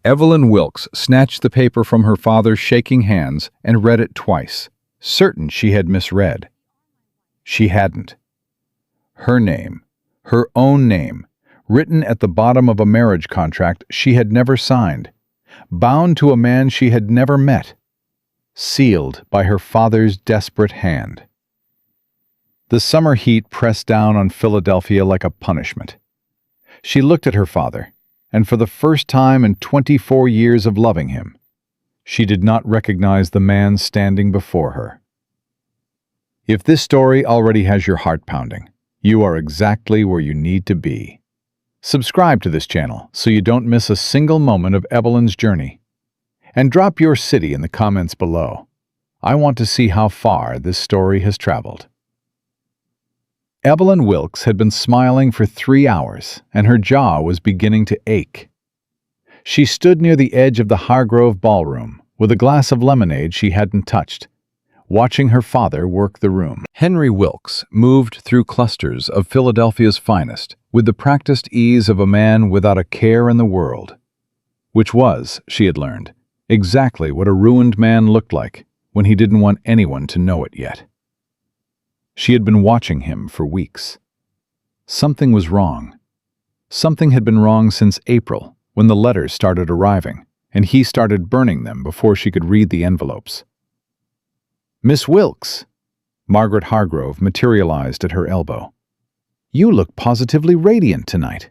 Evelyn Wilkes snatched the paper from her father's shaking hands and read it twice, certain she had misread. She hadn't. Her name, her own name, written at the bottom of a marriage contract she had never signed, bound to a man she had never met, sealed by her father's desperate hand. The summer heat pressed down on Philadelphia like a punishment. She looked at her father, and for the first time in 24 years of loving him, she did not recognize the man standing before her. If this story already has your heart pounding, you are exactly where you need to be. Subscribe to this channel so you don't miss a single moment of Evelyn's journey. And drop your city in the comments below. I want to see how far this story has traveled. Evelyn Wilkes had been smiling for 3 hours, and her jaw was beginning to ache. She stood near the edge of the Hargrove ballroom with a glass of lemonade she hadn't touched, watching her father work the room. Henry Wilkes moved through clusters of Philadelphia's finest with the practiced ease of a man without a care in the world, which was, she had learned, exactly what a ruined man looked like when he didn't want anyone to know it yet. She had been watching him for weeks. Something was wrong. Something had been wrong since April, when the letters started arriving, and he started burning them before she could read the envelopes. "Miss Wilkes," Margaret Hargrove materialized at her elbow. "You look positively radiant tonight."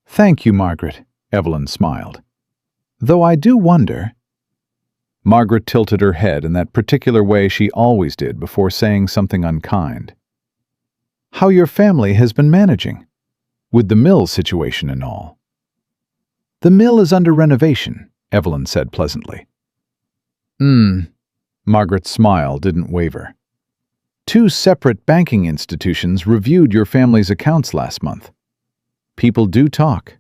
"Thank you, Margaret," Evelyn smiled. "Though I do wonder—" Margaret tilted her head in that particular way she always did before saying something unkind. "How your family has been managing, with the mill situation and all." "The mill is under renovation," Evelyn said pleasantly. Margaret's smile didn't waver. "Two separate banking institutions reviewed your family's accounts last month. People do talk."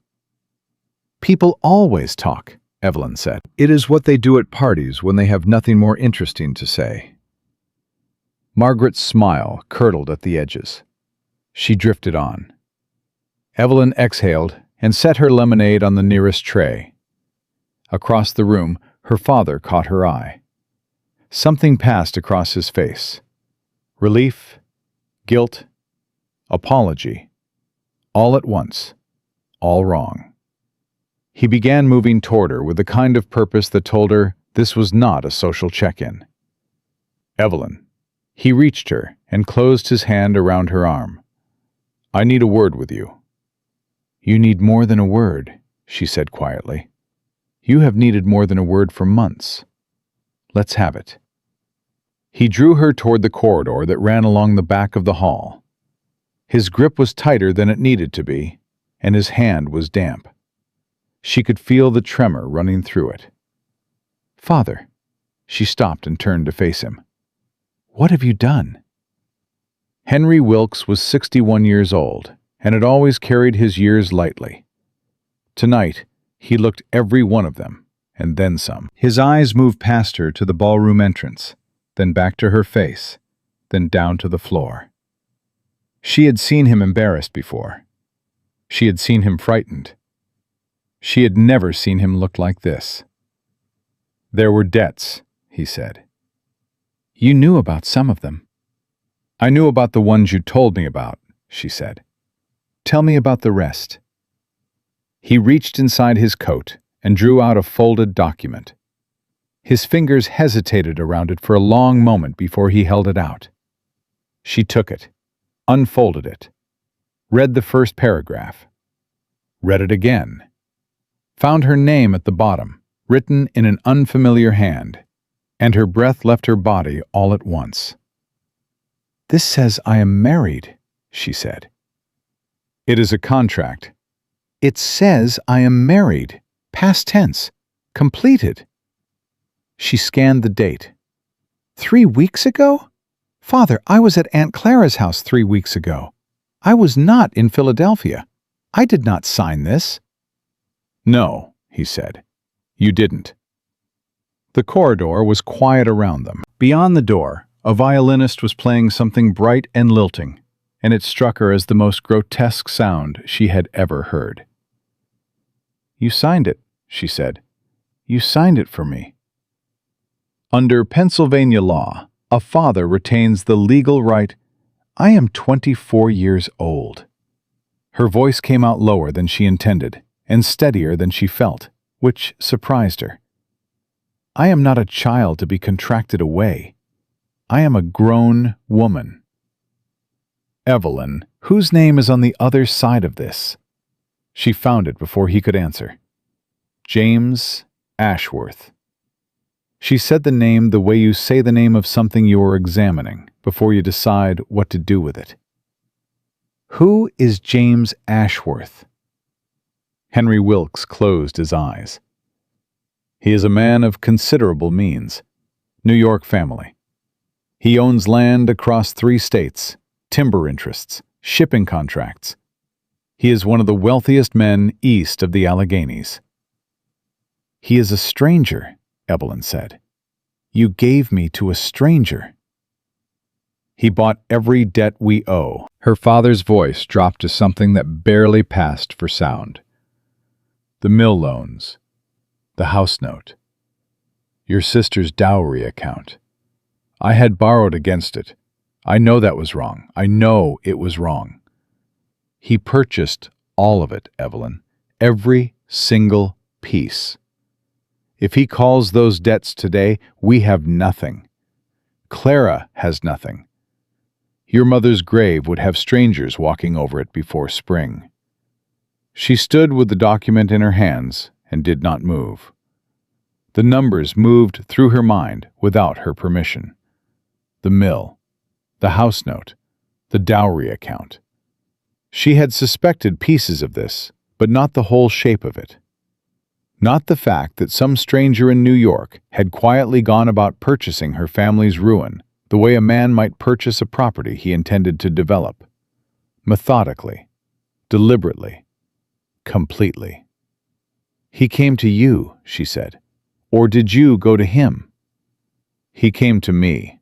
"People always talk," Evelyn said. "It is what they do at parties when they have nothing more interesting to say." Margaret's smile curdled at the edges. She drifted on. Evelyn exhaled and set her lemonade on the nearest tray. Across the room, her father caught her eye. Something passed across his face. Relief, guilt, apology. All at once. All wrong. He began moving toward her with the kind of purpose that told her this was not a social check-in. "Evelyn." He reached her and closed his hand around her arm. "I need a word with you." "You need more than a word," she said quietly. "You have needed more than a word for months. Let's have it." He drew her toward the corridor that ran along the back of the hall. His grip was tighter than it needed to be, and his hand was damp. She could feel the tremor running through it. "Father," she stopped and turned to face him. "What have you done?" Henry Wilkes was 61 years old, and had always carried his years lightly. Tonight, he looked every one of them, and then some. His eyes moved past her to the ballroom entrance, then back to her face, then down to the floor. She had seen him embarrassed before. She had seen him frightened. She had never seen him look like this. "There were debts," he said. "You knew about some of them." "I knew about the ones you told me about," she said. "Tell me about the rest." He reached inside his coat and drew out a folded document. His fingers hesitated around it for a long moment before he held it out. She took it, unfolded it, read the first paragraph, read it again, found her name at the bottom, written in an unfamiliar hand, and her breath left her body all at once. "This says I am married," she said. "It is a contract." "It says I am married. Past tense. Completed." She scanned the date. 3 weeks ago? Father, I was at Aunt Clara's house 3 weeks ago. I was not in Philadelphia. I did not sign this." "No," he said. "You didn't." The corridor was quiet around them. Beyond the door, a violinist was playing something bright and lilting, and it struck her as the most grotesque sound she had ever heard. "You signed it," she said. "You signed it for me." Under Pennsylvania law, a father retains the legal right. "I am 24 years old." Her voice came out lower than she intended, and steadier than she felt, which surprised her. "I am not a child to be contracted away. I am a grown woman." "Evelyn, whose name is on the other side of this?" She found it before he could answer. "James Ashworth." She said the name the way you say the name of something you are examining before you decide what to do with it. "Who is James Ashworth?" Henry Wilkes closed his eyes. "He is a man of considerable means. New York family. He owns land across 3 states, timber interests, shipping contracts. He is one of the wealthiest men east of the Alleghenies." "He is a stranger," Evelyn said. "You gave me to a stranger." "He bought every debt we owe." Her father's voice dropped to something that barely passed for sound. "The mill loans, the house note, your sister's dowry account. I had borrowed against it. I know that was wrong. I know it was wrong. He purchased all of it, Evelyn, every single piece. If he calls those debts today, we have nothing. Clara has nothing. Your mother's grave would have strangers walking over it before spring." She stood with the document in her hands and did not move. The numbers moved through her mind without her permission. The mill, the house note, the dowry account. She had suspected pieces of this, but not the whole shape of it. Not the fact that some stranger in New York had quietly gone about purchasing her family's ruin the way a man might purchase a property he intended to develop. Methodically, deliberately, completely. "He came to you," she said. "Or did you go to him?" "He came to me."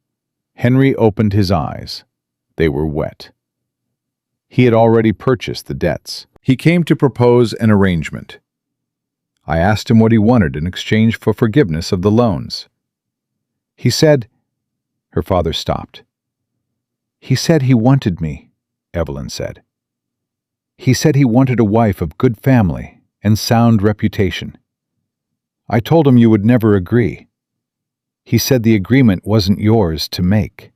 Henry opened his eyes. They were wet. He had already purchased the debts. He came to propose an arrangement. I asked him what he wanted in exchange for forgiveness of the loans. He said— Her father stopped. "He said he wanted me," Evelyn said. "He said he wanted a wife of good family and sound reputation. I told him you would never agree. He said the agreement wasn't yours to make."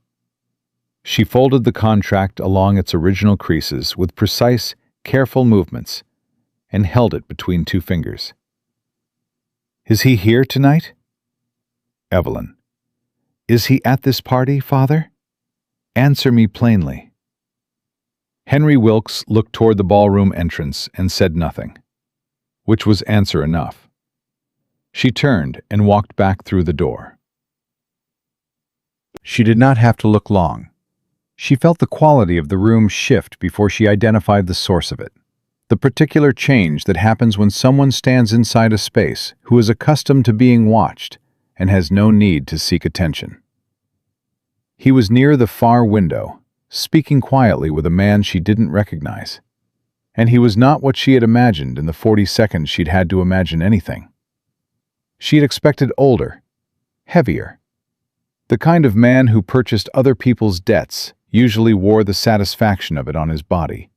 She folded the contract along its original creases with precise, careful movements and held it between 2 fingers. "Is he here tonight?" "Evelyn, is he at this party, Father? Answer me plainly." Henry Wilkes looked toward the ballroom entrance and said nothing, which was answer enough. She turned and walked back through the door. She did not have to look long. She felt the quality of the room shift before she identified the source of it. The particular change that happens when someone stands inside a space who is accustomed to being watched and has no need to seek attention. He was near the far window, speaking quietly with a man she didn't recognize. And he was not what she had imagined in the 40 seconds she'd had to imagine anything. She had expected older, heavier. The kind of man who purchased other people's debts usually wore the satisfaction of it on his body.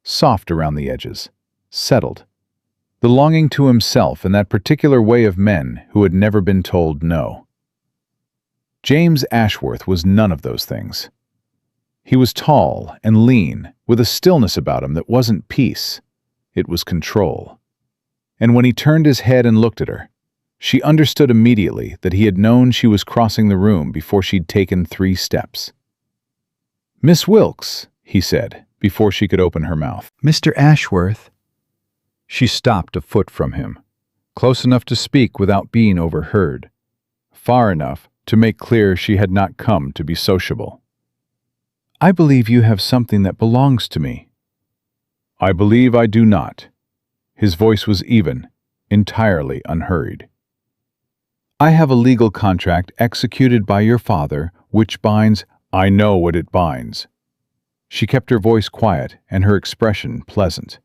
Soft around the edges, settled. Belonging to himself in that particular way of men who had never been told no. James Ashworth was none of those things. He was tall and lean, with a stillness about him that wasn't peace, it was control. And when he turned his head and looked at her, she understood immediately that he had known she was crossing the room before she'd taken 3 steps. "Miss Wilkes," he said, before she could open her mouth. "Mr. Ashworth." She stopped a foot from him, close enough to speak without being overheard, far enough to make clear she had not come to be sociable. "I believe you have something that belongs to me." "I believe I do not." His voice was even, entirely unhurried. "I have a legal contract executed by your father which binds—" "I know what it binds." She kept her voice quiet and her expression pleasant.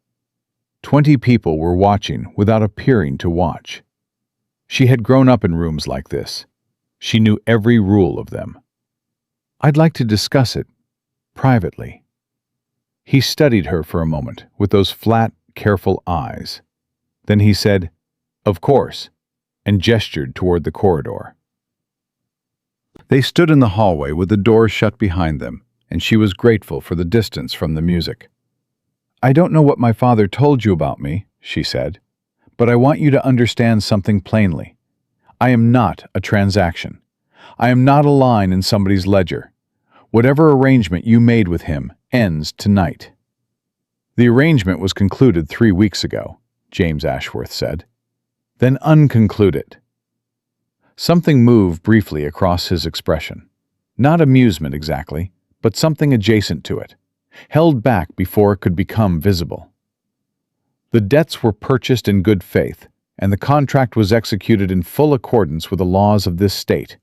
20 people were watching without appearing to watch. She had grown up in rooms like this. She knew every rule of them. I'd like to discuss it, privately. He studied her for a moment with those flat, careful eyes. Then he said, "Of course," and gestured toward the corridor. They stood in the hallway with the door shut behind them, and she was grateful for the distance from the music. "I don't know what my father told you about me," she said, "but I want you to understand something plainly. I am not a transaction. I am not a line in somebody's ledger. Whatever arrangement you made with him ends tonight." "The arrangement was concluded 3 weeks ago," James Ashworth said. "Then unconclude it." Something moved briefly across his expression. Not amusement exactly, but something adjacent to it, held back before it could become visible. The debts were purchased in good faith, and the contract was executed in full accordance with the laws of this state.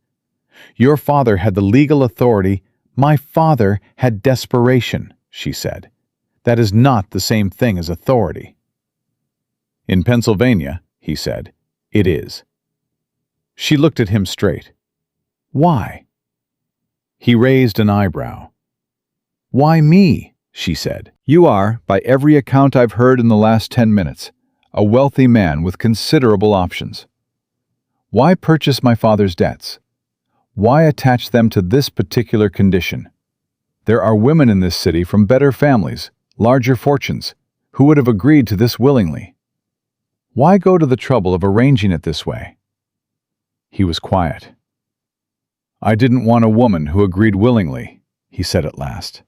Your father had the legal authority. "My father had desperation," she said. "That is not the same thing as authority." "In Pennsylvania," he said, "it is." She looked at him straight. "Why?" He raised an eyebrow. "Why me?" she said. "You are, by every account I've heard in the last 10 minutes, a wealthy man with considerable options. Why purchase my father's debts? Why attach them to this particular condition? There are women in this city from better families, larger fortunes, who would have agreed to this willingly. Why go to the trouble of arranging it this way?" He was quiet. "I didn't want a woman who agreed willingly," he said at last.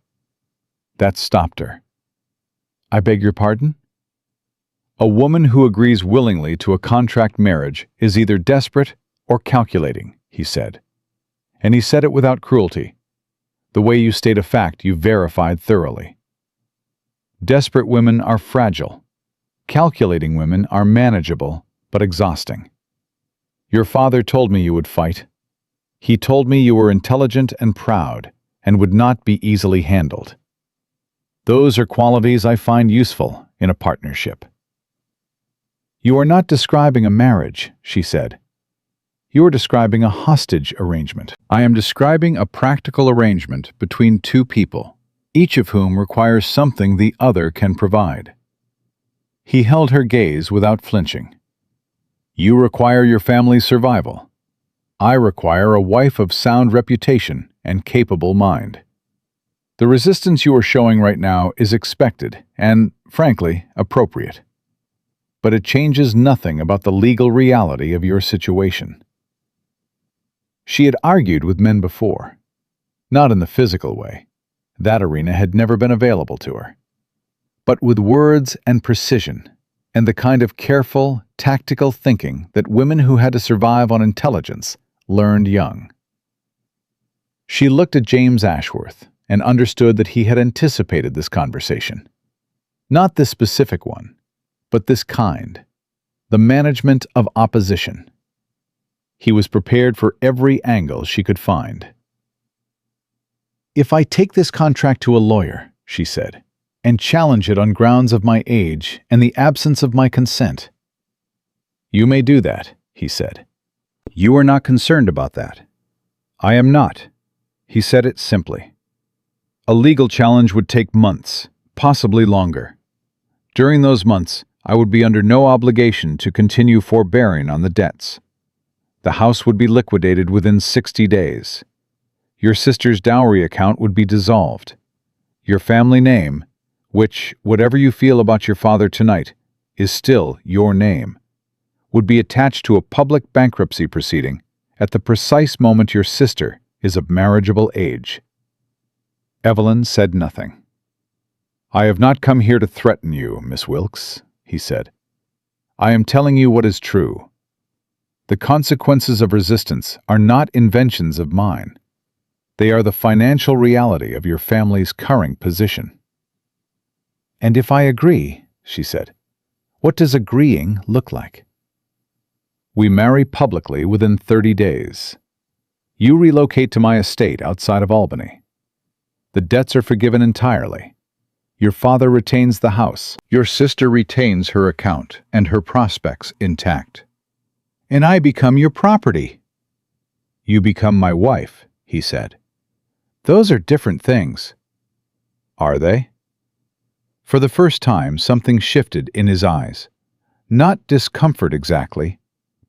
That stopped her. "I beg your pardon?" "A woman who agrees willingly to a contract marriage is either desperate or calculating," he said. And he said it without cruelty. The way you state a fact you verified thoroughly. Desperate women are fragile. Calculating women are manageable, but exhausting. Your father told me you would fight. He told me you were intelligent and proud, and would not be easily handled. Those are qualities I find useful in a partnership." "You are not describing a marriage," she said. "You are describing a hostage arrangement. I am describing a practical arrangement between two people, each of whom requires something the other can provide." He held her gaze without flinching. "You require your family's survival. I require a wife of sound reputation and capable mind. The resistance you are showing right now is expected and, frankly, appropriate. But it changes nothing about the legal reality of your situation." She had argued with men before. Not in the physical way. That arena had never been available to her. But with words and precision, and the kind of careful, tactical thinking that women who had to survive on intelligence learned young. She looked at James Ashworth and understood that he had anticipated this conversation. Not this specific one, but this kind, the management of opposition. He was prepared for every angle she could find. "If I take this contract to a lawyer," she said, "and challenge it on grounds of my age and the absence of my consent." "You may do that," he said. "You are not concerned about that." "I am not." He said it simply. "A legal challenge would take months, possibly longer. During those months, I would be under no obligation to continue forbearing on the debts. The house would be liquidated within 60 days. Your sister's dowry account would be dissolved. Your family name, which, whatever you feel about your father tonight, is still your name, would be attached to a public bankruptcy proceeding at the precise moment your sister is of marriageable age." Evelyn said nothing. "I have not come here to threaten you, Miss Wilkes," he said. "I am telling you what is true. The consequences of resistance are not inventions of mine. They are the financial reality of your family's current position." "And if I agree," she said, "what does agreeing look like?" "We marry publicly within 30 days. You relocate to my estate outside of Albany. The debts are forgiven entirely. Your father retains the house. Your sister retains her account and her prospects intact. And I become your property. You become my wife, he said. Those are different things. Are they? For the first time, something shifted in his eyes. Not discomfort exactly,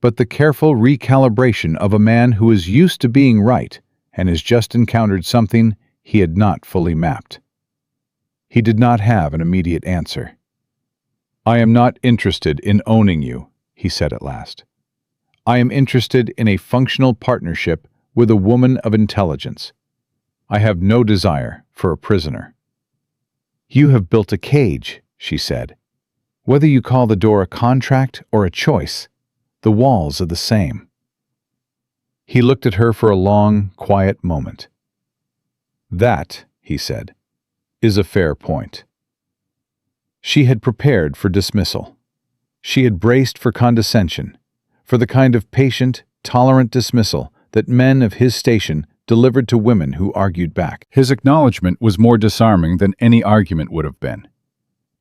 but the careful recalibration of a man who is used to being right and has just encountered something he had not fully mapped. He did not have an immediate answer. I am not interested in owning you, he said at last. I am interested in a functional partnership with a woman of intelligence. I have no desire for a prisoner. You have built a cage, she said. Whether you call the door a contract or a choice, the walls are the same. He looked at her for a long, quiet moment. That, he said, is a fair point. She had prepared for dismissal. She had braced for condescension, for the kind of patient, tolerant dismissal that men of his station delivered to women who argued back. His acknowledgement was more disarming than any argument would have been.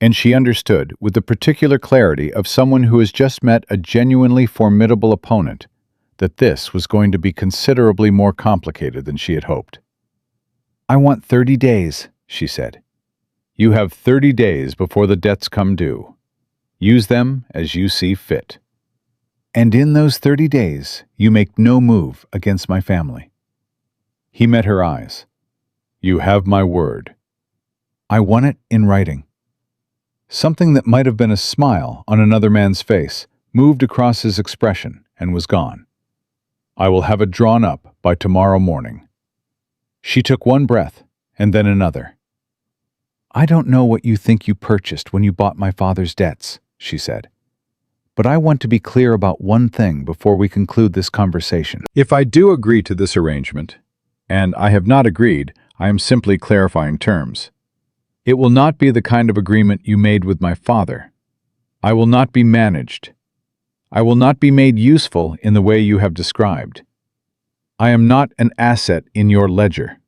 And she understood, with the particular clarity of someone who has just met a genuinely formidable opponent, that this was going to be considerably more complicated than she had hoped. I want 30 days, she said. You have 30 days before the debts come due. Use them as you see fit. And in those 30 days, you make no move against my family. He met her eyes. You have my word. I want it in writing. Something that might have been a smile on another man's face moved across his expression and was gone. I will have it drawn up by tomorrow morning. She took one breath and then another. I don't know what you think you purchased when you bought my father's debts, she said. But I want to be clear about one thing before we conclude this conversation. If I do agree to this arrangement, and I have not agreed, I am simply clarifying terms. It will not be the kind of agreement you made with my father. I will not be managed. I will not be made useful in the way you have described. I am not an asset in your ledger.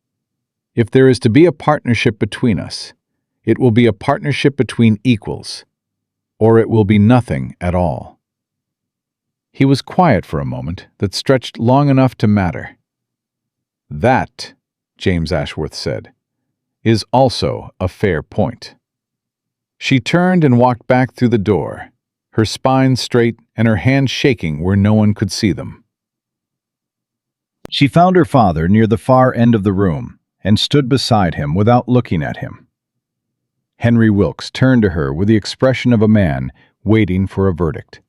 If there is to be a partnership between us, it will be a partnership between equals, or it will be nothing at all. He was quiet for a moment that stretched long enough to matter. That, James Ashworth said, is also a fair point. She turned and walked back through the door, her spine straight and her hands shaking where no one could see them. She found her father near the far end of the room and stood beside him without looking at him. Henry Wilkes turned to her with the expression of a man waiting for a verdict.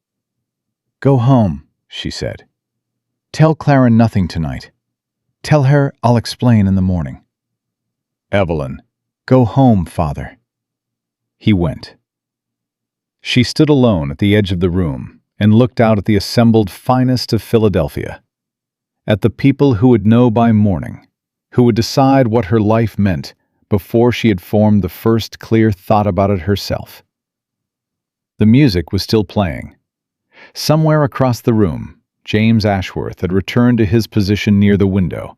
Go home, she said. Tell Clara nothing tonight. Tell her I'll explain in the morning. Evelyn, go home, father. He went. She stood alone at the edge of the room and looked out at the assembled finest of Philadelphia, at the people who would know by morning, who would decide what her life meant before she had formed the first clear thought about it herself. The music was still playing. Somewhere across the room, James Ashworth had returned to his position near the window,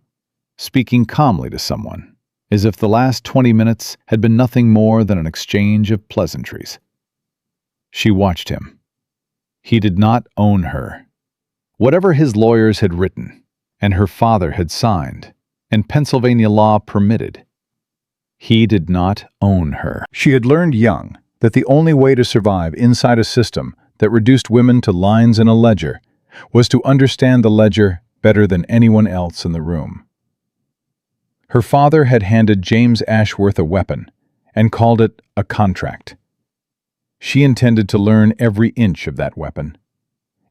speaking calmly to someone, as if the last 20 minutes had been nothing more than an exchange of pleasantries. She watched him. He did not own her. Whatever his lawyers had written, and her father had signed, and Pennsylvania law permitted, he did not own her. She had learned young that the only way to survive inside a system that reduced women to lines in a ledger was to understand the ledger better than anyone else in the room. Her father had handed James Ashworth a weapon and called it a contract. She intended to learn every inch of that weapon,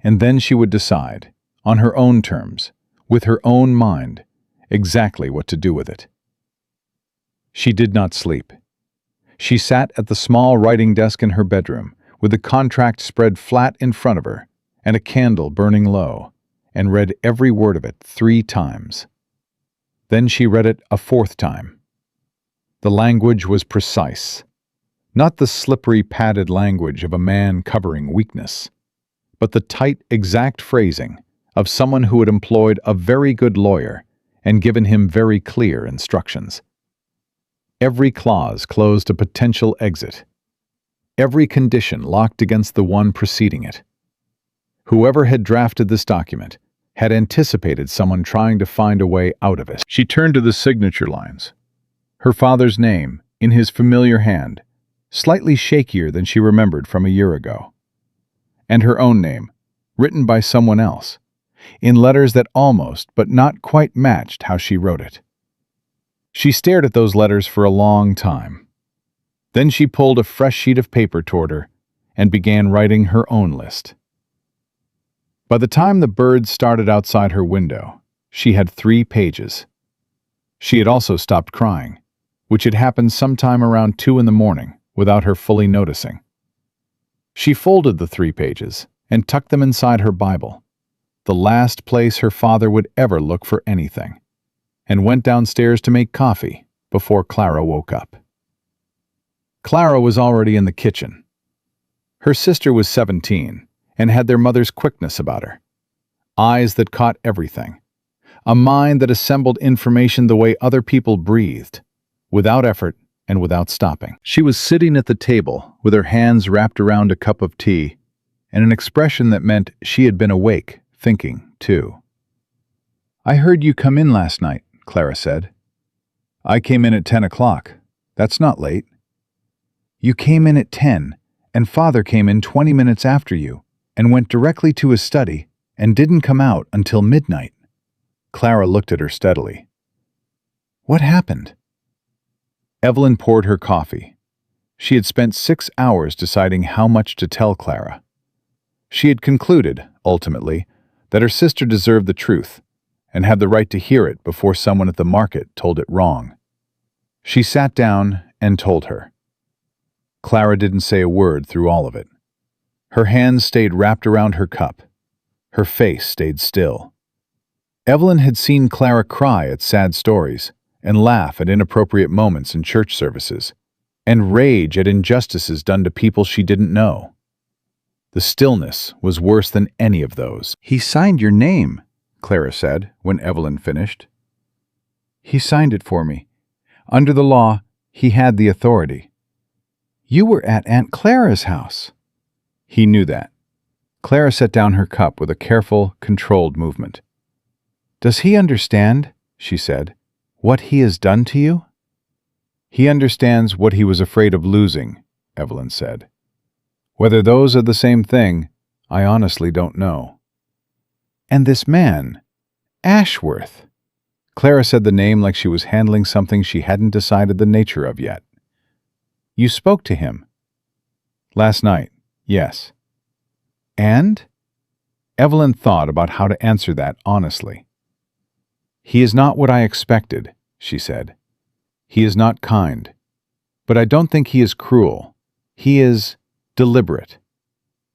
and then she would decide, on her own terms, with her own mind, exactly what to do with it. She did not sleep. She sat at the small writing desk in her bedroom, with the contract spread flat in front of her and a candle burning low, and read every word of it 3 times. Then she read it a 4th time. The language was precise, not the slippery, padded language of a man covering weakness, but the tight, exact phrasing of someone who had employed a very good lawyer and given him very clear instructions. Every clause closed a potential exit. Every condition locked against the one preceding it. Whoever had drafted this document had anticipated someone trying to find a way out of it. She turned to the signature lines. Her father's name, in his familiar hand, slightly shakier than she remembered from a year ago. And her own name, written by someone else, in letters that almost but not quite matched how she wrote it. She stared at those letters for a long time. Then she pulled a fresh sheet of paper toward her and began writing her own list. By the time the birds started outside her window, she had 3 pages. She had also stopped crying, which had happened sometime around 2 in the morning without her fully noticing. She folded the 3 pages and tucked them inside her Bible, the last place her father would ever look for anything, and went downstairs to make coffee before Clara woke up. Clara was already in the kitchen. Her sister was 17 and had their mother's quickness about her, eyes that caught everything, a mind that assembled information the way other people breathed, without effort and without stopping. She was sitting at the table with her hands wrapped around a cup of tea and an expression that meant she had been awake, thinking, too. "I heard you come in last night," Clara said. "I came in at 10 o'clock. That's not late." "You came in at 10, and Father came in 20 minutes after you, and went directly to his study, and didn't come out until midnight." Clara looked at her steadily. "What happened?" Evelyn poured her coffee. She had spent 6 hours deciding how much to tell Clara. She had concluded, ultimately, that her sister deserved the truth, and had the right to hear it before someone at the market told it wrong. She sat down and told her. Clara didn't say a word through all of it. Her hands stayed wrapped around her cup. Her face stayed still. Evelyn had seen Clara cry at sad stories, and laugh at inappropriate moments in church services, and rage at injustices done to people she didn't know. The stillness was worse than any of those. "He signed your name," Clara said when Evelyn finished. "He signed it for me. Under the law, he had the authority." "You were at Aunt Clara's house." He knew that. Clara set down her cup with a careful, controlled movement. "Does he understand," she said, "what he has done to you?" "He understands what he was afraid of losing," Evelyn said. "Whether those are the same thing, I honestly don't know." "And this man, Ashworth." Clara said the name like she was handling something she hadn't decided the nature of yet. "You spoke to him?" "Last night, yes." "And?" Evelyn thought about how to answer that honestly. "He is not what I expected," she said. "He is not kind. But I don't think he is cruel. He is deliberate.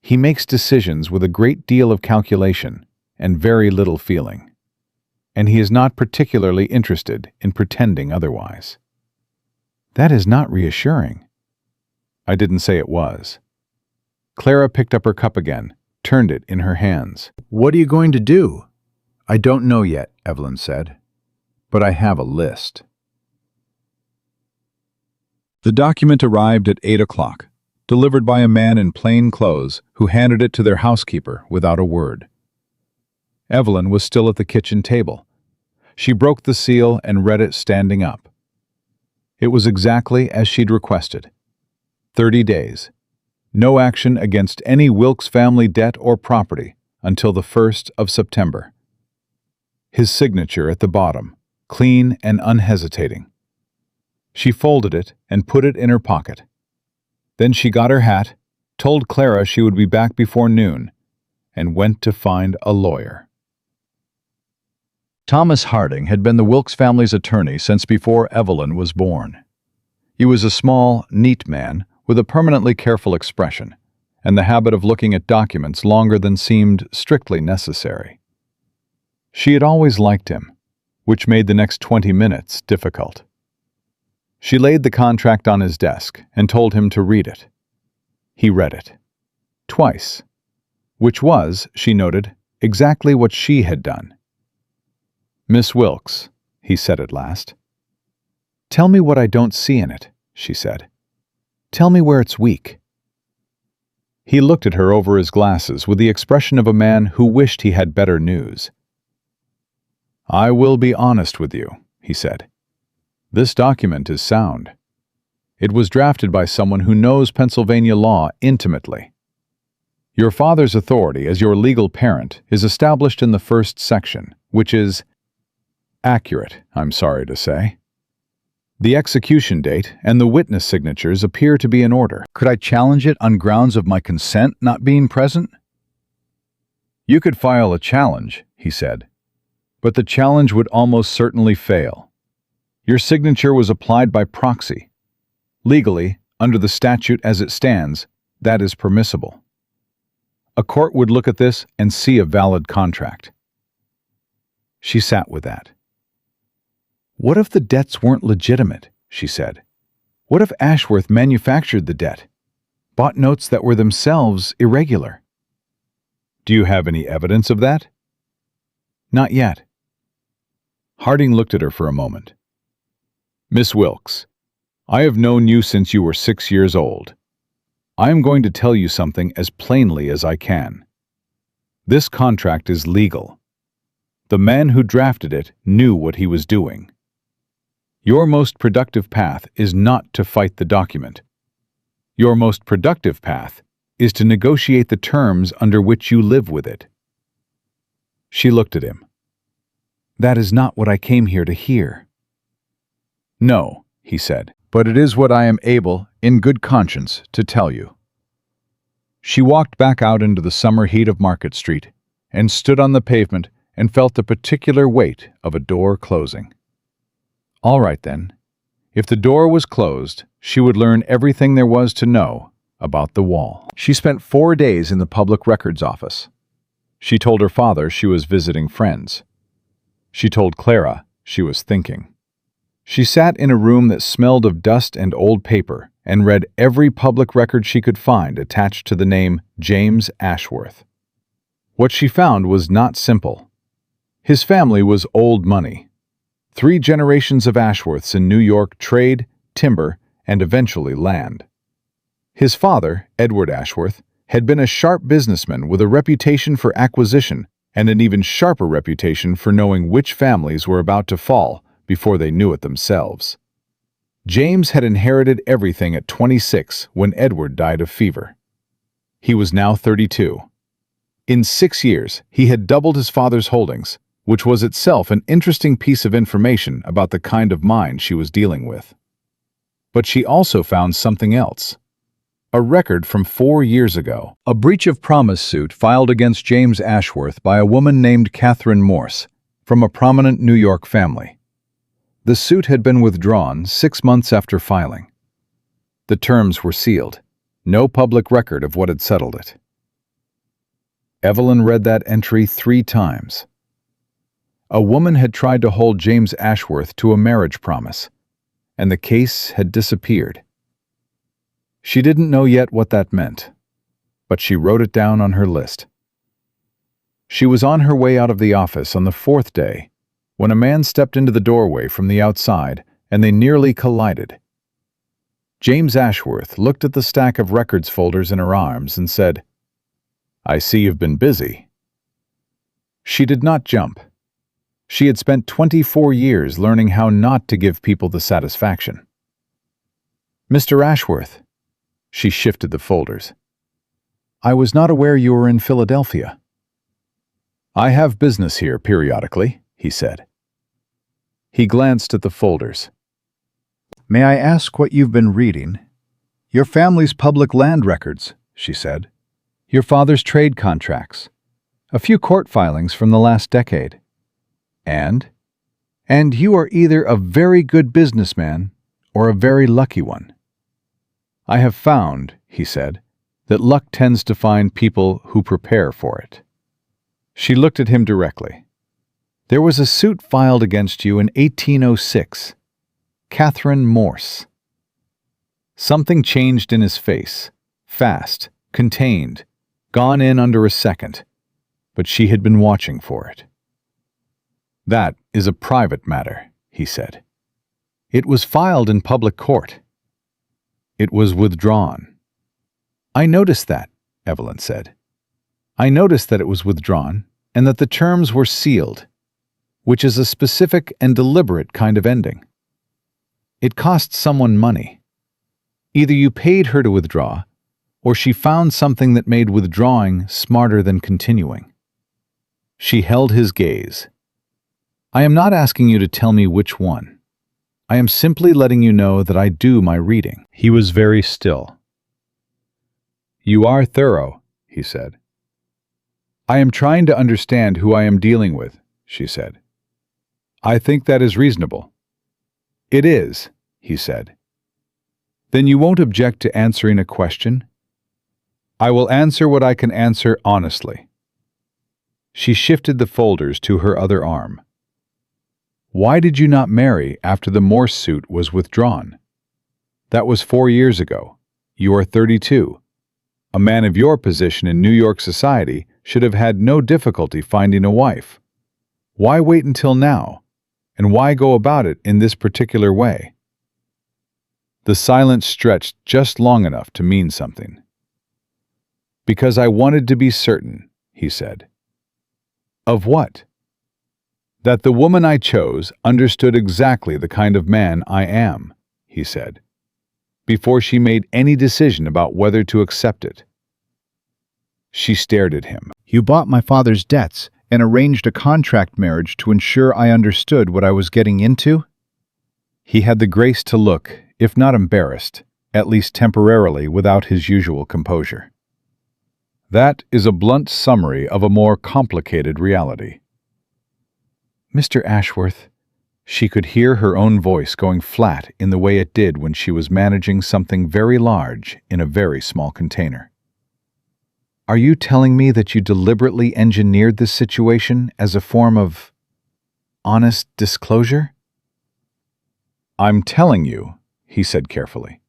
He makes decisions with a great deal of calculation and very little feeling. And he is not particularly interested in pretending otherwise." "That is not reassuring." "I didn't say it was." Clara picked up her cup again, turned it in her hands. "What are you going to do?" "I don't know yet," Evelyn said. "But I have a list." The document arrived at 8 o'clock, delivered by a man in plain clothes who handed it to their housekeeper without a word. Evelyn was still at the kitchen table. She broke the seal and read it standing up. It was exactly as she'd requested. 30 days. No action against any Wilkes family debt or property until the 1st of September. His signature at the bottom, clean and unhesitating. She folded it and put it in her pocket. Then she got her hat, told Clara she would be back before noon, and went to find a lawyer. Thomas Harding had been the Wilkes family's attorney since before Evelyn was born. He was a small, neat man with a permanently careful expression, and the habit of looking at documents longer than seemed strictly necessary. She had always liked him, which made the next 20 minutes difficult. She laid the contract on his desk and told him to read it. He read it. Twice. Which was, she noted, exactly what she had done. "Miss Wilkes," he said at last. Tell me what I don't see in it, she said. Tell me where it's weak. He looked at her over his glasses with the expression of a man who wished he had better news. I will be honest with you, he said. This document is sound. It was drafted by someone who knows Pennsylvania law intimately. Your father's authority as your legal parent is established in the first section, which is accurate, I'm sorry to say. The execution date and the witness signatures appear to be in order. Could I challenge it on grounds of my consent not being present? You could file a challenge, he said, but the challenge would almost certainly fail. Your signature was applied by proxy. Legally, under the statute as it stands, that is permissible. A court would look at this and see a valid contract. She sat with that. What if the debts weren't legitimate, she said. What if Ashworth manufactured the debt, bought notes that were themselves irregular? Do you have any evidence of that? Not yet. Harding looked at her for a moment. Miss Wilkes, I have known you since you were 6 years old. I am going to tell you something as plainly as I can. This contract is legal. The man who drafted it knew what he was doing. Your most productive path is not to fight the document. Your most productive path is to negotiate the terms under which you live with it. She looked at him. That is not what I came here to hear. No, he said, but it is what I am able, in good conscience, to tell you. She walked back out into the summer heat of Market Street and stood on the pavement and felt the particular weight of a door closing. All right, then. If the door was closed, she would learn everything there was to know about the wall. She spent 4 days in the public records office. She told her father she was visiting friends. She told Clara she was thinking. She sat in a room that smelled of dust and old paper and read every public record she could find attached to the name James Ashworth. What she found was not simple. His family was old money. 3 generations of Ashworths in New York trade, timber, and eventually land. His father, Edward Ashworth, had been a sharp businessman with a reputation for acquisition and an even sharper reputation for knowing which families were about to fall before they knew it themselves. James had inherited everything at 26 when Edward died of fever. He was now 32. In 6 years, he had doubled his father's holdings, which was itself an interesting piece of information about the kind of mind she was dealing with. But she also found something else. A record from 4 years ago. A breach of promise suit filed against James Ashworth by a woman named Catherine Morse, from a prominent New York family. The suit had been withdrawn 6 months after filing. The terms were sealed. No public record of what had settled it. Evelyn read that entry 3 times. A woman had tried to hold James Ashworth to a marriage promise, and the case had disappeared. She didn't know yet what that meant, but she wrote it down on her list. She was on her way out of the office on the 4th day when a man stepped into the doorway from the outside and they nearly collided. James Ashworth looked at the stack of records folders in her arms and said, "I see you've been busy." She did not jump. She had spent 24 years learning how not to give people the satisfaction. "Mr. Ashworth," she shifted the folders. "I was not aware you were in Philadelphia." "I have business here periodically," he said. He glanced at the folders. "May I ask what you've been reading?" "Your family's public land records," she said. "Your father's trade contracts. A few court filings from the last decade. And you are either a very good businessman or a very lucky one." "I have found," he said, "that luck tends to find people who prepare for it." She looked at him directly. "There was a suit filed against you in 1806. Catherine Morse." Something changed in his face, fast, contained, gone in under a second, but she had been watching for it. "That is a private matter," he said. It was filed in public court. It was withdrawn. I noticed that, Evelyn said. I noticed that it was withdrawn and that the terms were sealed, which is a specific and deliberate kind of ending. It cost someone money. Either you paid her to withdraw, or she found something that made withdrawing smarter than continuing. She held his gaze. I am not asking you to tell me which one. I am simply letting you know that I do my reading. He was very still. You are thorough, he said. I am trying to understand who I am dealing with, she said. I think that is reasonable. It is, he said. Then you won't object to answering a question? I will answer what I can answer honestly. She shifted the folders to her other arm. Why did you not marry after the Morse suit was withdrawn? That was 4 years ago. You are 32. A man of your position in New York society should have had no difficulty finding a wife. Why wait until now? And why go about it in this particular way? The silence stretched just long enough to mean something. Because I wanted to be certain, he said. Of what? That the woman I chose understood exactly the kind of man I am, he said, before she made any decision about whether to accept it. She stared at him. You bought my father's debts and arranged a contract marriage to ensure I understood what I was getting into? He had the grace to look, if not embarrassed, at least temporarily without his usual composure. That is a blunt summary of a more complicated reality. Mr. Ashworth, she could hear her own voice going flat in the way it did when she was managing something very large in a very small container. Are you telling me that you deliberately engineered this situation as a form of honest disclosure? I'm telling you, he said carefully,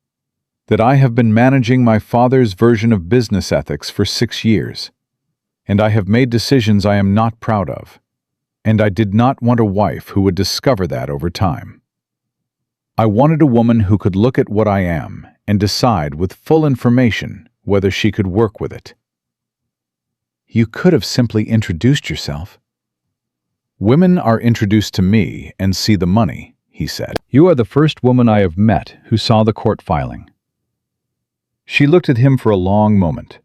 that I have been managing my father's version of business ethics for 6 years, and I have made decisions I am not proud of, and I did not want a wife who would discover that over time. I wanted a woman who could look at what I am and decide with full information whether she could work with it. You could have simply introduced yourself. Women are introduced to me and see the money, he said. You are the first woman I have met who saw the court filing. She looked at him for a long moment.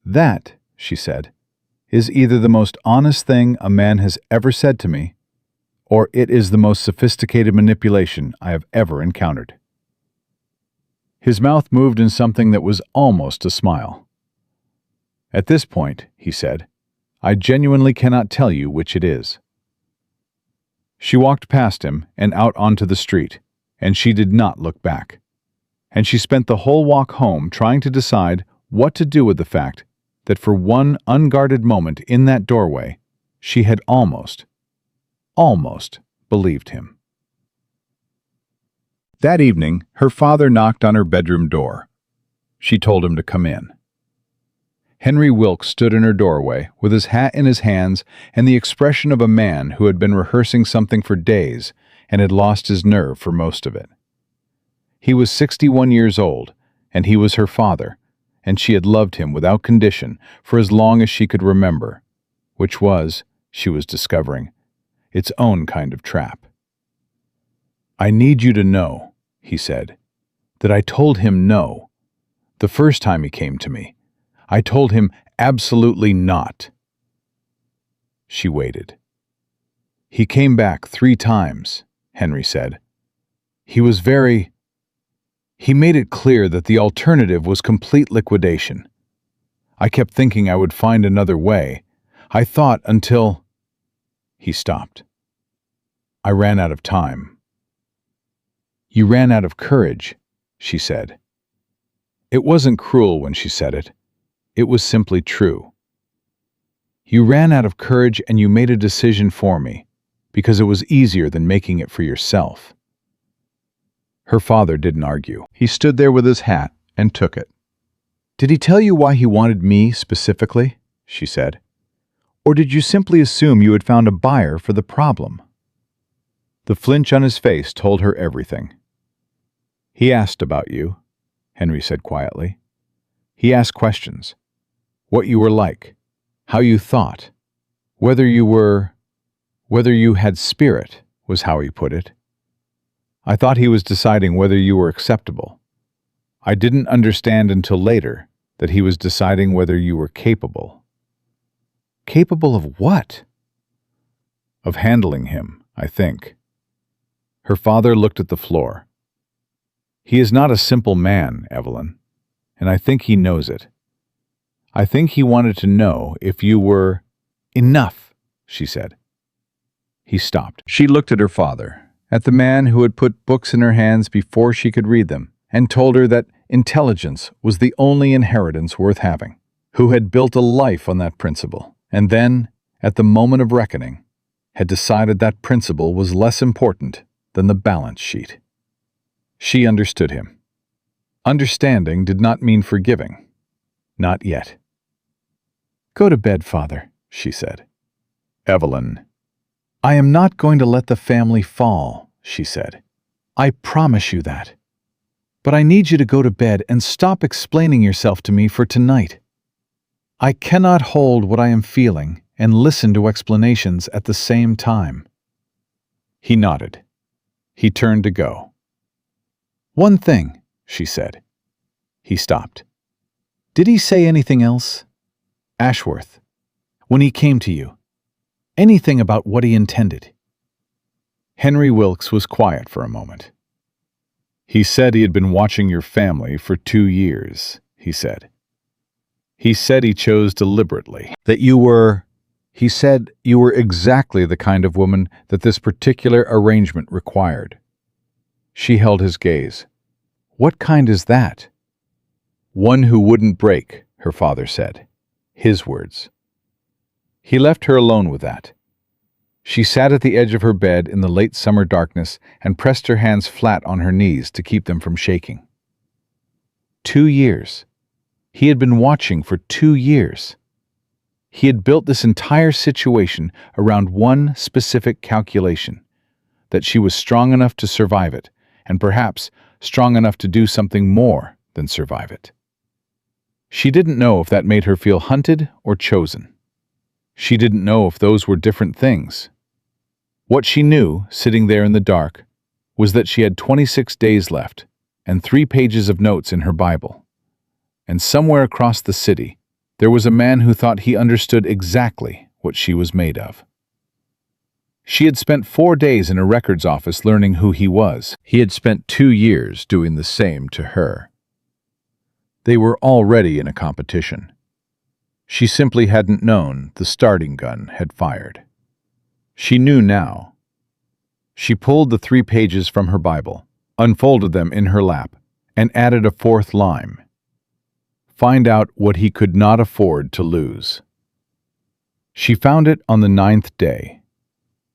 That, she said, is either the most honest thing a man has ever said to me, or it is the most sophisticated manipulation I have ever encountered. His mouth moved in something that was almost a smile. At this point, he said, I genuinely cannot tell you which it is. She walked past him and out onto the street, and she did not look back. And she spent the whole walk home trying to decide what to do with the fact that for one unguarded moment in that doorway, she had almost believed him. That evening, her father knocked on her bedroom door. She told him to come in. Henry Wilkes stood in her doorway with his hat in his hands and the expression of a man who had been rehearsing something for days and had lost his nerve for most of it. He was 61 years old, and he was her father, and she had loved him without condition for as long as she could remember, which was, she was discovering, its own kind of trap. I need you to know, he said, that I told him no. The first time he came to me, I told him absolutely not. She waited. He came back 3 times, Henry said. He made it clear that the alternative was complete liquidation. I kept thinking I would find another way. I thought until... He stopped. I ran out of time. You ran out of courage, she said. It wasn't cruel when she said it. It was simply true. You ran out of courage and you made a decision for me, because it was easier than making it for yourself. Her father didn't argue. He stood there with his hat and took it. Did he tell you why he wanted me specifically? She said. Or did you simply assume you had found a buyer for the problem? The flinch on his face told her everything. "He asked about you," Henry said quietly. "He asked questions. What you were like, how you thought, whether you had spirit, was how he put it. I thought he was deciding whether you were acceptable. I didn't understand until later that he was deciding whether you were capable." "Capable of what?" "Of handling him, I think." Her father looked at the floor. "He is not a simple man, Evelyn, and I think he knows it. I think he wanted to know if you were—" "Enough," she said. He stopped. She looked at her father, at the man who had put books in her hands before she could read them, and told her that intelligence was the only inheritance worth having, who had built a life on that principle, and then, at the moment of reckoning, had decided that principle was less important than the balance sheet. She understood him. Understanding did not mean forgiving. Not yet. "Go to bed, father," she said. "Evelyn." "I am not going to let the family fall," she said. "I promise you that. But I need you to go to bed and stop explaining yourself to me for tonight. I cannot hold what I am feeling and listen to explanations at the same time." He nodded. He turned to go. "One thing," she said. He stopped. "Did he say anything else? Ashworth, when he came to you? Anything about what he intended?" Henry Wilkes was quiet for a moment. "He said he had been watching your family for 2 years," he said. "He said he chose deliberately, he said you were exactly the kind of woman that this particular arrangement required." She held his gaze. "What kind is that?" "One who wouldn't break," her father said. His words. He left her alone with that. She sat at the edge of her bed in the late summer darkness and pressed her hands flat on her knees to keep them from shaking. 2 years. He had been watching for 2 years. He had built this entire situation around one specific calculation, that she was strong enough to survive it, and perhaps strong enough to do something more than survive it. She didn't know if that made her feel hunted or chosen. She didn't know if those were different things. What she knew, sitting there in the dark, was that she had 26 days left and 3 pages of notes in her Bible. And somewhere across the city, there was a man who thought he understood exactly what she was made of. She had spent 4 days in a records office learning who he was. He had spent 2 years doing the same to her. They were already in a competition. She simply hadn't known the starting gun had fired. She knew now. She pulled the 3 pages from her Bible, unfolded them in her lap, and added a 4th line. Find out what he could not afford to lose. She found it on the 9th day.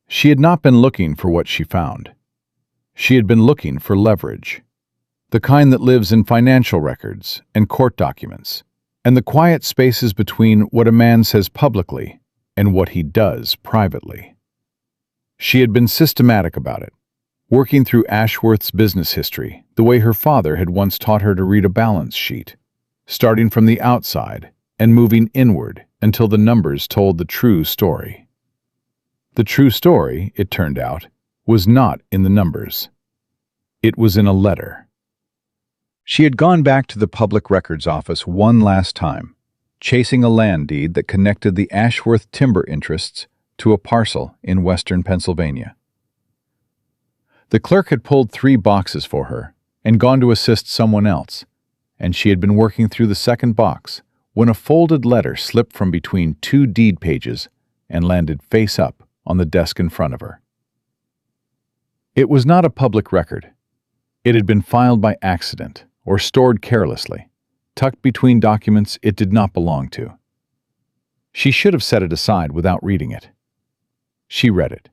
She had not been looking for what she found. She had been looking for leverage, the kind that lives in financial records and court documents, and the quiet spaces between what a man says publicly and what he does privately. She had been systematic about it, working through Ashworth's business history the way her father had once taught her to read a balance sheet, starting from the outside and moving inward until the numbers told the true story. The true story, it turned out, was not in the numbers. It was in a letter. She had gone back to the public records office one last time, chasing a land deed that connected the Ashworth timber interests to a parcel in western Pennsylvania. The clerk had pulled 3 boxes for her and gone to assist someone else, and she had been working through the second box when a folded letter slipped from between 2 deed pages and landed face up on the desk in front of her. It was not a public record. It had been filed by accident or stored carelessly, tucked between documents it did not belong to. She should have set it aside without reading it. She read it.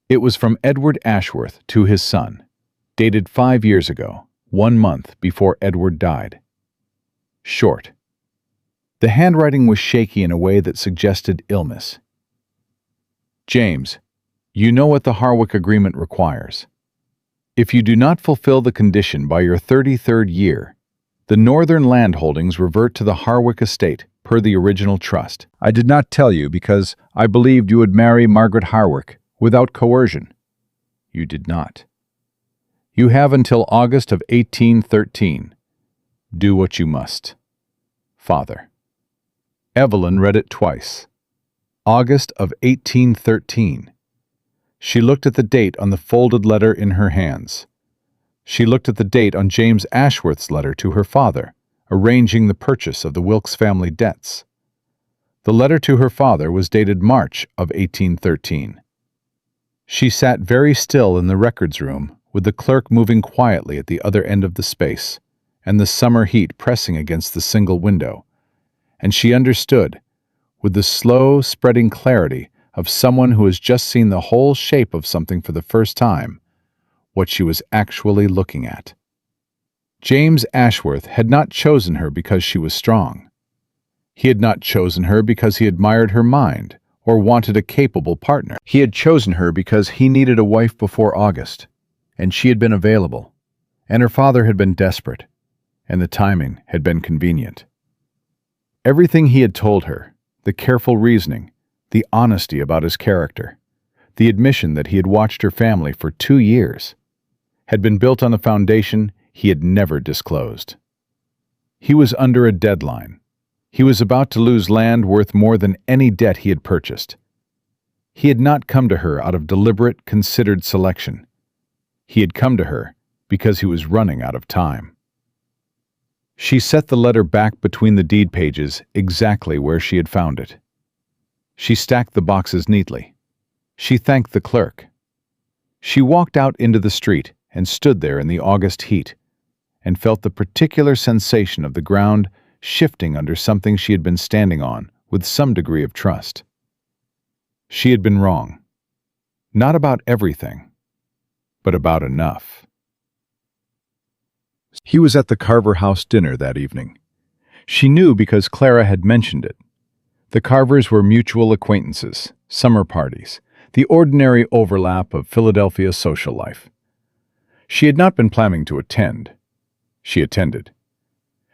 It was from Edward Ashworth to his son, dated 5 years ago, 1 month before Edward died. Short. The handwriting was shaky in a way that suggested illness. James, You know what the Harwick Agreement requires. If you do not fulfill the condition by your 33rd year, the northern landholdings revert to the Harwick estate per the original trust. I did not tell you because I believed you would marry Margaret Harwick without coercion. You did not. You have until August of 1813. Do what you must. Father. Evelyn read it twice. August of 1813. She looked at the date on the folded letter in her hands. She looked at the date on James Ashworth's letter to her father, arranging the purchase of the Wilkes family debts. The letter to her father was dated March of 1813. She sat very still in the records room, with the clerk moving quietly at the other end of the space, and the summer heat pressing against the single window, and she understood, with the slow, spreading clarity of someone who has just seen the whole shape of something for the first time, what she was actually looking at. James Ashworth had not chosen her because she was strong. He had not chosen her because he admired her mind or wanted a capable partner. He had chosen her because he needed a wife before August, and she had been available, and her father had been desperate, and the timing had been convenient. Everything he had told her, the careful reasoning, the honesty about his character, the admission that he had watched her family for 2 years, had been built on a foundation he had never disclosed. He was under a deadline. He was about to lose land worth more than any debt he had purchased. He had not come to her out of deliberate, considered selection. He had come to her because he was running out of time. She set the letter back between the deed pages exactly where she had found it. She stacked the boxes neatly. She thanked the clerk. She walked out into the street and stood there in the August heat, and felt the particular sensation of the ground shifting under something she had been standing on with some degree of trust. She had been wrong. Not about everything, but about enough. He was at the Carver House dinner that evening. She knew because Clara had mentioned it. The Carvers were mutual acquaintances, summer parties, the ordinary overlap of Philadelphia's social life. She had not been planning to attend. She attended.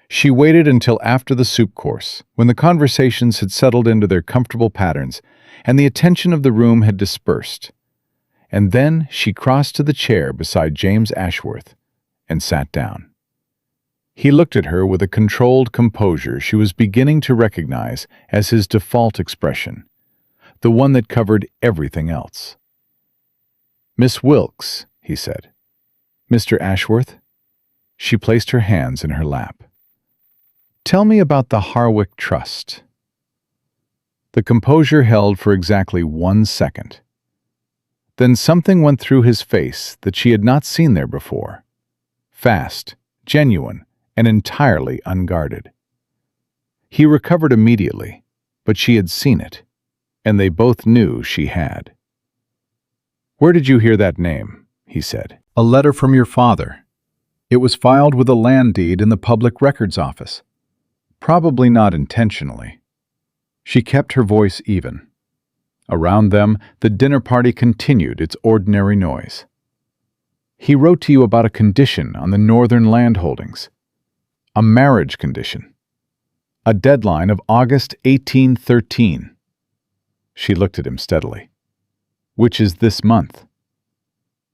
She waited until after the soup course, when the conversations had settled into their comfortable patterns and the attention of the room had dispersed. And then she crossed to the chair beside James Ashworth and sat down. He looked at her with a controlled composure she was beginning to recognize as his default expression, the one that covered everything else. "Miss Wilkes," he said. "Mr. Ashworth?" She placed her hands in her lap. "Tell me about the Harwick Trust." The composure held for exactly 1 second. Then something went through his face that she had not seen there before. Fast, genuine, and entirely unguarded. He recovered immediately, but she had seen it, and they both knew she had. "Where did you hear that name?" he said. "A letter from your father. It was filed with a land deed in the Public Records Office. Probably not intentionally." She kept her voice even. Around them, the dinner party continued its ordinary noise. "He wrote to you about a condition on the northern landholdings. A marriage condition. A deadline of August 1813. She looked at him steadily. "Which is this month."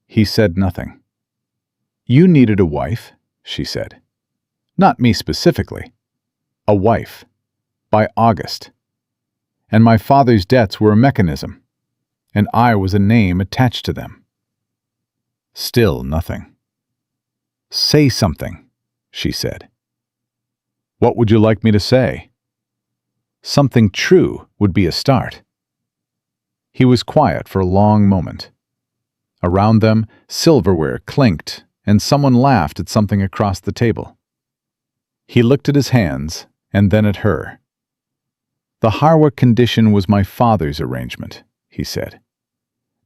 He said nothing. "You needed a wife," she said. "Not me specifically. A wife. By August. And my father's debts were a mechanism, and I was a name attached to them." Still nothing. "Say something," she said. "What would you like me to say?" "Something true would be a start." He was quiet for a long moment. Around them, silverware clinked, and someone laughed at something across the table. He looked at his hands, and then at her. "The Harwick condition was my father's arrangement," he said.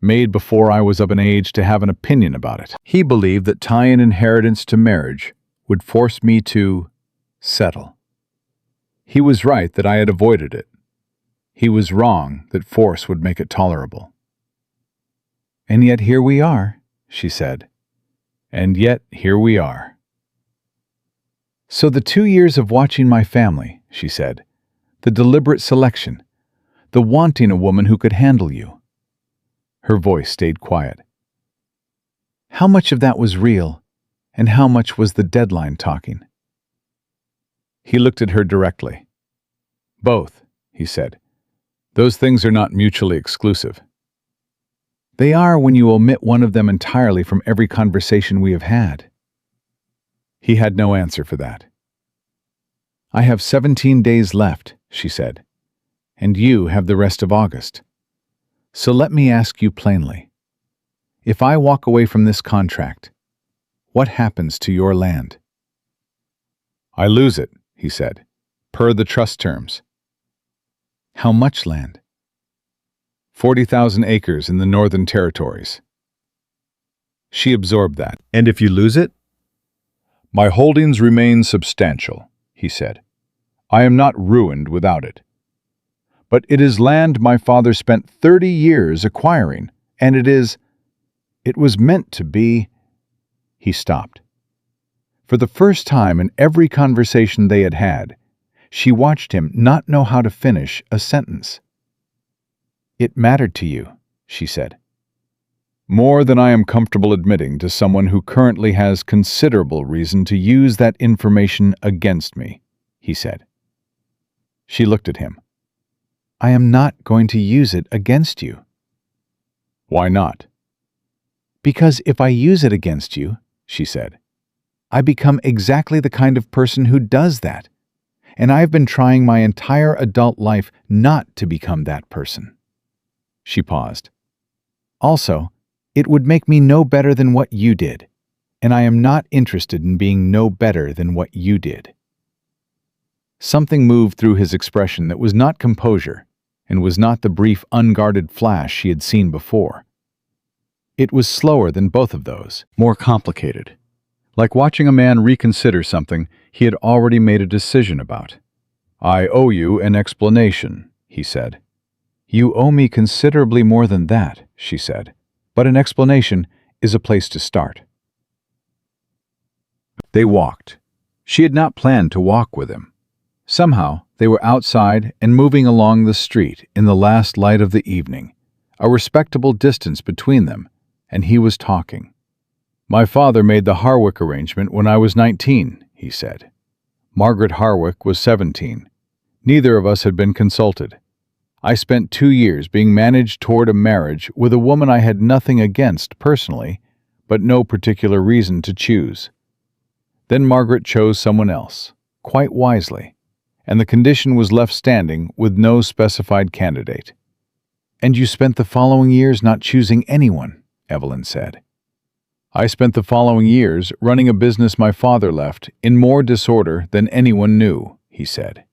"Made before I was of an age to have an opinion about it. He believed that tying inheritance to marriage would force me to settle. He was right that I had avoided it. He was wrong that force would make it tolerable." And yet here we are, she said. And yet here we are. So the 2 years of watching my family, she said, the deliberate selection, the wanting a woman who could handle you. Her voice stayed quiet. How much of that was real, and how much was the deadline talking? He looked at her directly. Both, he said. Those things are not mutually exclusive. They are when you omit one of them entirely from every conversation we have had. He had no answer for that. I have 17 days left, she said, and you have the rest of August. So let me ask you plainly. If I walk away from this contract, what happens to your land? I lose it, he said, per the trust terms. How much land? 40,000 acres in the Northern Territories. She absorbed that. And if you lose it? My holdings remain substantial, he said. I am not ruined without it. But it is land my father spent 30 years acquiring, and it was meant to be. He stopped. For the first time in every conversation they had had, she watched him not know how to finish a sentence. It mattered to you, she said. More than I am comfortable admitting to someone who currently has considerable reason to use that information against me, he said. She looked at him. I am not going to use it against you. Why not? Because if I use it against you, she said, I become exactly the kind of person who does that, and I've been trying my entire adult life not to become that person. She paused. Also, it would make me no better than what you did, and I am not interested in being no better than what you did. Something moved through his expression that was not composure, and was not the brief, unguarded flash she had seen before. It was slower than both of those, more complicated, like watching a man reconsider something he had already made a decision about. I owe you an explanation, he said. You owe me considerably more than that, she said, but an explanation is a place to start. They walked. She had not planned to walk with him. Somehow, they were outside and moving along the street in the last light of the evening, a respectable distance between them, and he was talking. My father made the Harwick arrangement when I was 19, he said. Margaret Harwick was 17. Neither of us had been consulted. I spent 2 years being managed toward a marriage with a woman I had nothing against personally, but no particular reason to choose. Then Margaret chose someone else, quite wisely, and the condition was left standing with no specified candidate. And you spent the following years not choosing anyone, Evelyn said. I spent the following years running a business my father left in more disorder than anyone knew, he said.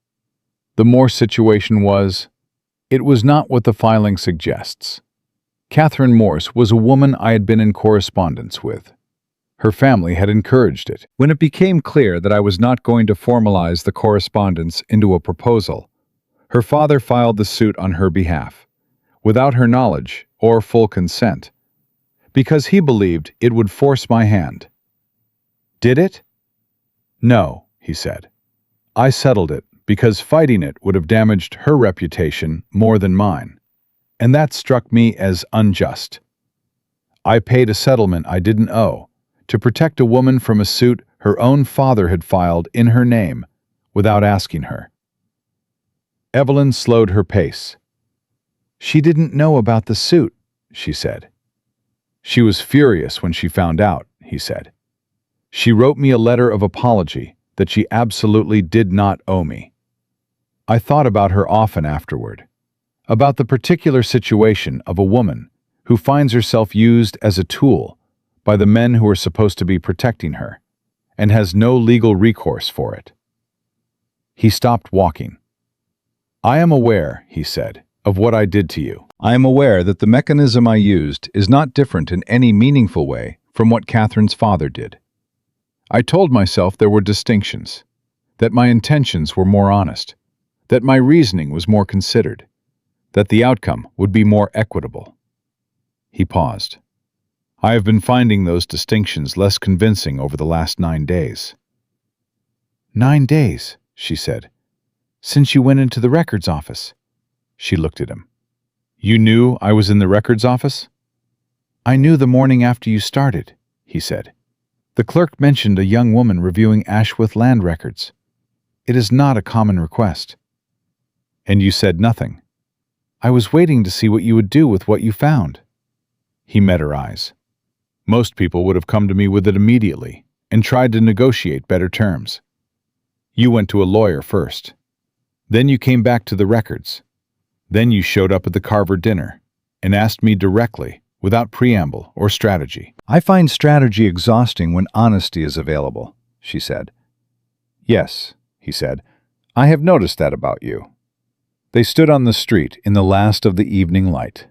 The Morse situation was, it was not what the filing suggests. Catherine Morse was a woman I had been in correspondence with. Her family had encouraged it. When it became clear that I was not going to formalize the correspondence into a proposal, her father filed the suit on her behalf, without her knowledge or full consent, because he believed it would force my hand. Did it? No, he said. I settled it because fighting it would have damaged her reputation more than mine, and that struck me as unjust. I paid a settlement I didn't owe to protect a woman from a suit her own father had filed in her name without asking her. Evelyn slowed her pace. She didn't know about the suit, she said. She was furious when she found out, he said. She wrote me a letter of apology that she absolutely did not owe me. I thought about her often afterward, about the particular situation of a woman who finds herself used as a tool by the men who are supposed to be protecting her, and has no legal recourse for it. He stopped walking. I am aware, he said, of what I did to you. I am aware that the mechanism I used is not different in any meaningful way from what Catherine's father did. I told myself there were distinctions, that my intentions were more honest, that my reasoning was more considered, that the outcome would be more equitable. He paused. I have been finding those distinctions less convincing over the last 9 days. 9 days, she said. Since you went into the records office. She looked at him. You knew I was in the records office? I knew the morning after you started, he said. The clerk mentioned a young woman reviewing Ashworth land records. It is not a common request. And you said nothing. I was waiting to see what you would do with what you found. He met her eyes. Most people would have come to me with it immediately and tried to negotiate better terms. You went to a lawyer first. Then you came back to the records. Then you showed up at the Carver dinner and asked me directly, without preamble or strategy. I find strategy exhausting when honesty is available, she said. Yes, he said. I have noticed that about you. They stood on the street in the last of the evening light.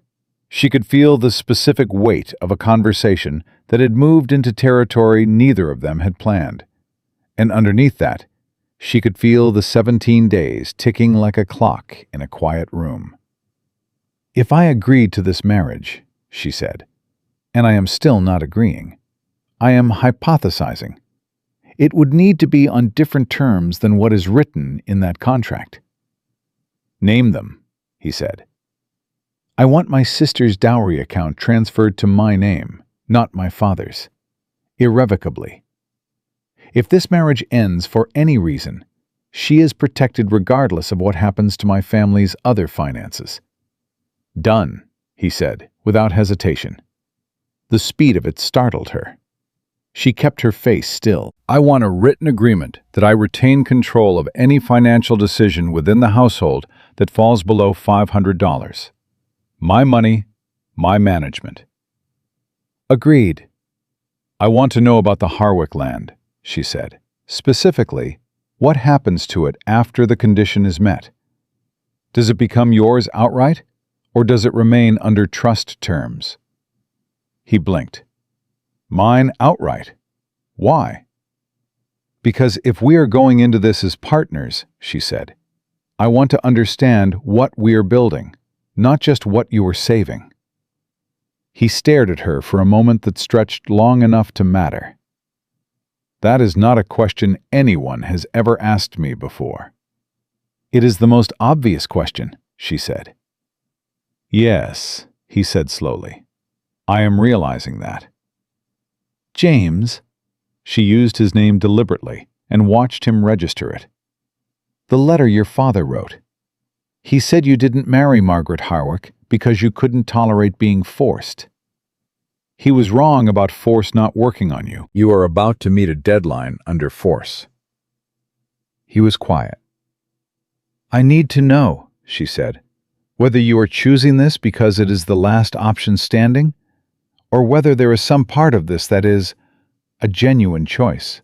She could feel the specific weight of a conversation that had moved into territory neither of them had planned. And underneath that, she could feel the 17 days ticking like a clock in a quiet room. If I agreed to this marriage, she said, and I am still not agreeing, I am hypothesizing. It would need to be on different terms than what is written in that contract. Name them, he said. I want my sister's dowry account transferred to my name, not my father's, irrevocably. If this marriage ends for any reason, she is protected regardless of what happens to my family's other finances. Done, he said, without hesitation. The speed of it startled her. She kept her face still. I want a written agreement that I retain control of any financial decision within the household that falls below $500. My money, my management. Agreed. I want to know about the Harwick land, she said. Specifically, what happens to it after the condition is met? Does it become yours outright, or does it remain under trust terms? He blinked. Mine outright. Why? Because if we are going into this as partners, she said, I want to understand what we are building, not just what you are saving. He stared at her for a moment that stretched long enough to matter. That is not a question anyone has ever asked me before. It is the most obvious question, she said. Yes, he said slowly. I am realizing that. James, she used his name deliberately and watched him register it. The letter your father wrote. He said you didn't marry Margaret Harwick because you couldn't tolerate being forced. He was wrong about force not working on you. You are about to meet a deadline under force. He was quiet. I need to know, she said, whether you are choosing this because it is the last option standing, or whether there is some part of this that is a genuine choice.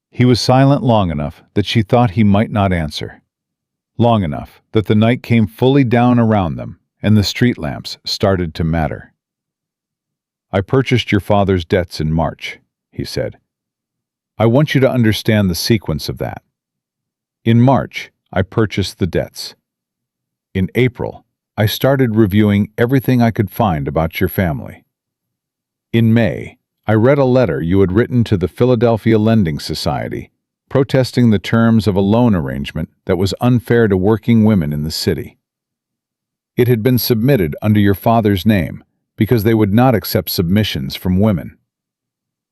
He was silent long enough that she thought he might not answer. Long enough that the night came fully down around them and the street lamps started to matter. I purchased your father's debts in March, he said. I want you to understand the sequence of that. In March, I purchased the debts. In April, I started reviewing everything I could find about your family. In May, I read a letter you had written to the Philadelphia Lending Society, protesting the terms of a loan arrangement that was unfair to working women in the city. It had been submitted under your father's name because they would not accept submissions from women.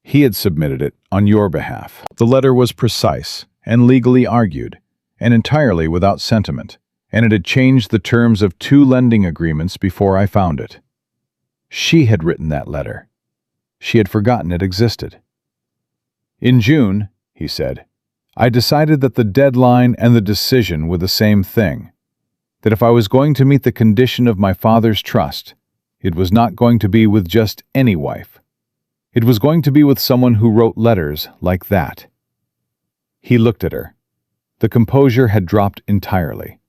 He had submitted it on your behalf. The letter was precise and legally argued, and entirely without sentiment, and it had changed the terms of 2 lending agreements before I found it. She had written that letter. She had forgotten it existed. In June, he said, I decided that the deadline and the decision were the same thing, that if I was going to meet the condition of my father's trust, it was not going to be with just any wife. It was going to be with someone who wrote letters like that. He looked at her. The composure had dropped entirely.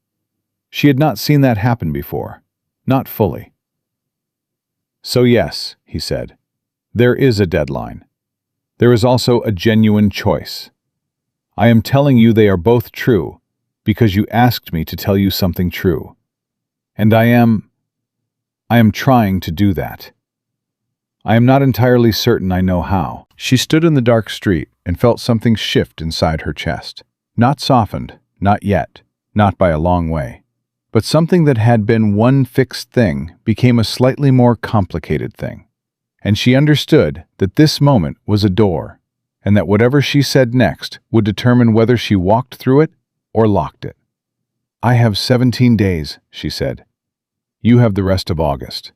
She had not seen that happen before, not fully. So yes, he said, there is a deadline. There is also a genuine choice. I am telling you they are both true because you asked me to tell you something true. And I am... I am trying to do that. I am not entirely certain I know how. She stood in the dark street and felt something shift inside her chest. Not softened, not yet, not by a long way. But something that had been one fixed thing became a slightly more complicated thing. And she understood that this moment was a door, and that whatever she said next would determine whether she walked through it or locked it. "I have 17 days," she said. "You have the rest of August.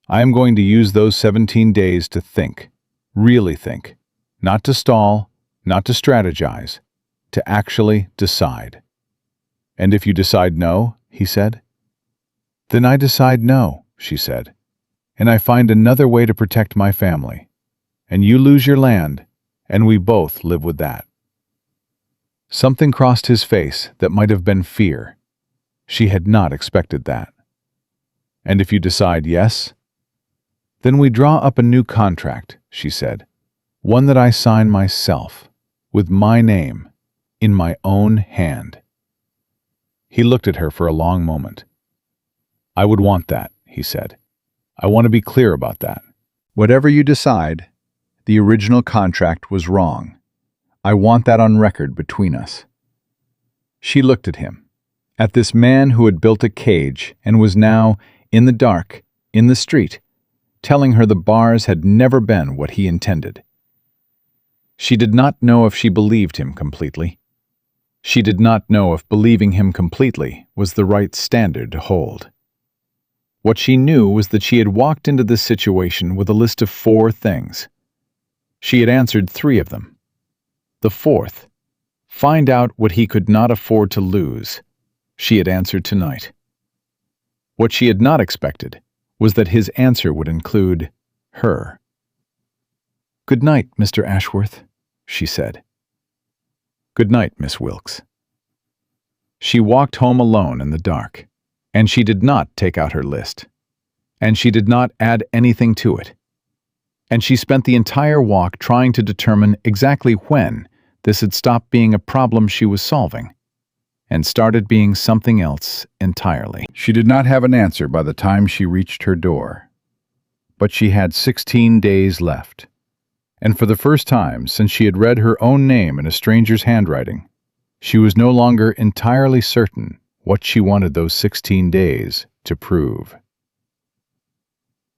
I am going to use those 17 days to think, really think, not to stall, not to strategize, to actually decide." "And if you decide no," he said. "Then I decide no," she said, "and I find another way to protect my family. And you lose your land, and we both live with that." Something crossed his face that might have been fear. She had not expected that. "And if you decide yes?" "Then we draw up a new contract," she said. "One that I sign myself, with my name, in my own hand." He looked at her for a long moment. "I would want that," he said. "I want to be clear about that. Whatever you decide, the original contract was wrong. I want that on record between us." She looked at him, at this man who had built a cage and was now, in the dark, in the street, telling her the bars had never been what he intended. She did not know if she believed him completely. She did not know if believing him completely was the right standard to hold. What she knew was that she had walked into this situation with a list of 4 things. She had answered 3 of them. The 4th, find out what he could not afford to lose, she had answered tonight. What she had not expected was that his answer would include her. "Good night, Mr. Ashworth," she said. "Good night, Miss Wilkes." She walked home alone in the dark, and she did not take out her list, and she did not add anything to it. And she spent the entire walk trying to determine exactly when this had stopped being a problem she was solving and started being something else entirely. She did not have an answer by the time she reached her door, but she had 16 days left. And for the first time since she had read her own name in a stranger's handwriting, she was no longer entirely certain what she wanted those 16 days to prove.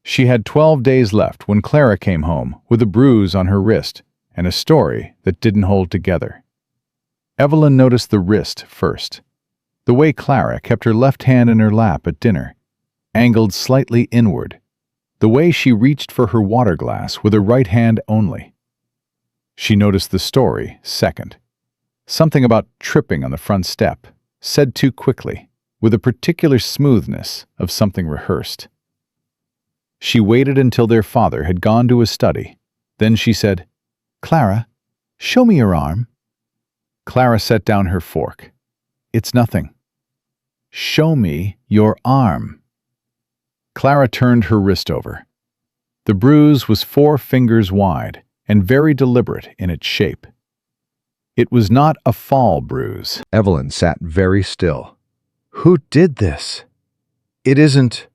She had 12 days left when Clara came home with a bruise on her wrist and a story that didn't hold together. Evelyn noticed the wrist first. The way Clara kept her left hand in her lap at dinner, angled slightly inward. The way she reached for her water glass with her right hand only. She noticed the story second. Something about tripping on the front step, said too quickly, with a particular smoothness of something rehearsed. She waited until their father had gone to his study. Then she said, "Clara, show me your arm." Clara set down her fork. "It's nothing." "Show me your arm." Clara turned her wrist over. The bruise was 4 fingers wide and very deliberate in its shape. It was not a fall bruise. Evelyn sat very still. "Who did this?" "It isn't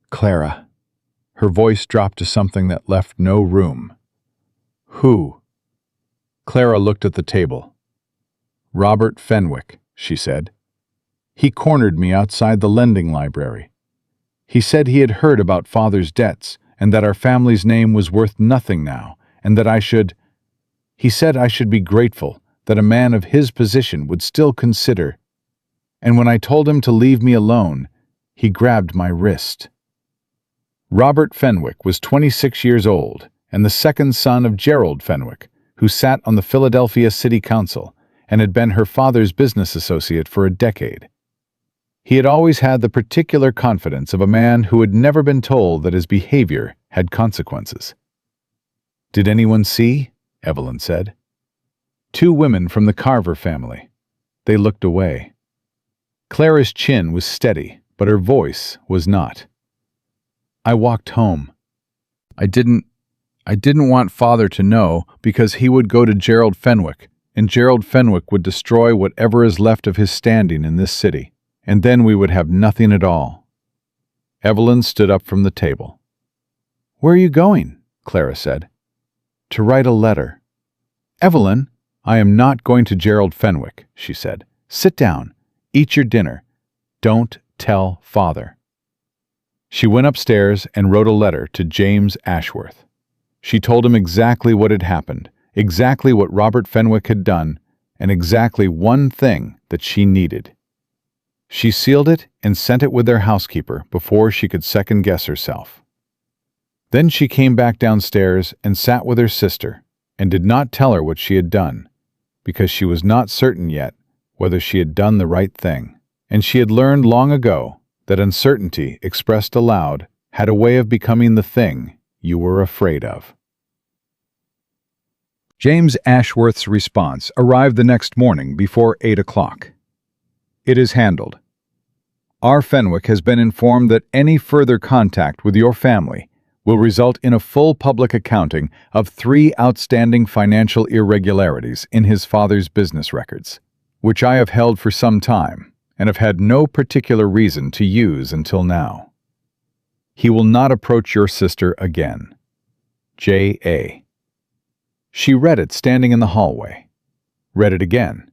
Clara." Her voice dropped to something that left no room. "Who?" Clara looked at the table. "Robert Fenwick," she said. "He cornered me outside the lending library. He said he had heard about Father's debts and that our family's name was worth nothing now, and that he said I should be grateful that a man of his position would still consider. And when I told him to leave me alone, he grabbed my wrist." Robert Fenwick was 26 years old and the second son of Gerald Fenwick, who sat on the Philadelphia City Council and had been her father's business associate for a decade. He had always had the particular confidence of a man who had never been told that his behavior had consequences. "Did anyone see?" Evelyn said. 2 women from the Carver family. They looked away. Clara's chin was steady, but her voice was not. "I walked home. I didn't want Father to know because he would go to Gerald Fenwick, and Gerald Fenwick would destroy whatever is left of his standing in this city, and then we would have nothing at all." Evelyn stood up from the table. "Where are you going?" Clara said. "To write a letter." "Evelyn, I am not going to Gerald Fenwick," she said. "Sit down. Eat your dinner. Don't tell father." She went upstairs and wrote a letter to James Ashworth. She told him exactly what had happened, exactly what Robert Fenwick had done, and exactly one thing that she needed. She sealed it and sent it with their housekeeper before she could second-guess herself. Then she came back downstairs and sat with her sister and did not tell her what she had done, because she was not certain yet whether she had done the right thing. And she had learned long ago that uncertainty expressed aloud had a way of becoming the thing you were afraid of. James Ashworth's response arrived the next morning before 8 o'clock. "It is handled. R. Fenwick has been informed that any further contact with your family will result in a full public accounting of 3 outstanding financial irregularities in his father's business records, which I have held for some time and have had no particular reason to use until now. He will not approach your sister again. J.A." She read it standing in the hallway, read it again.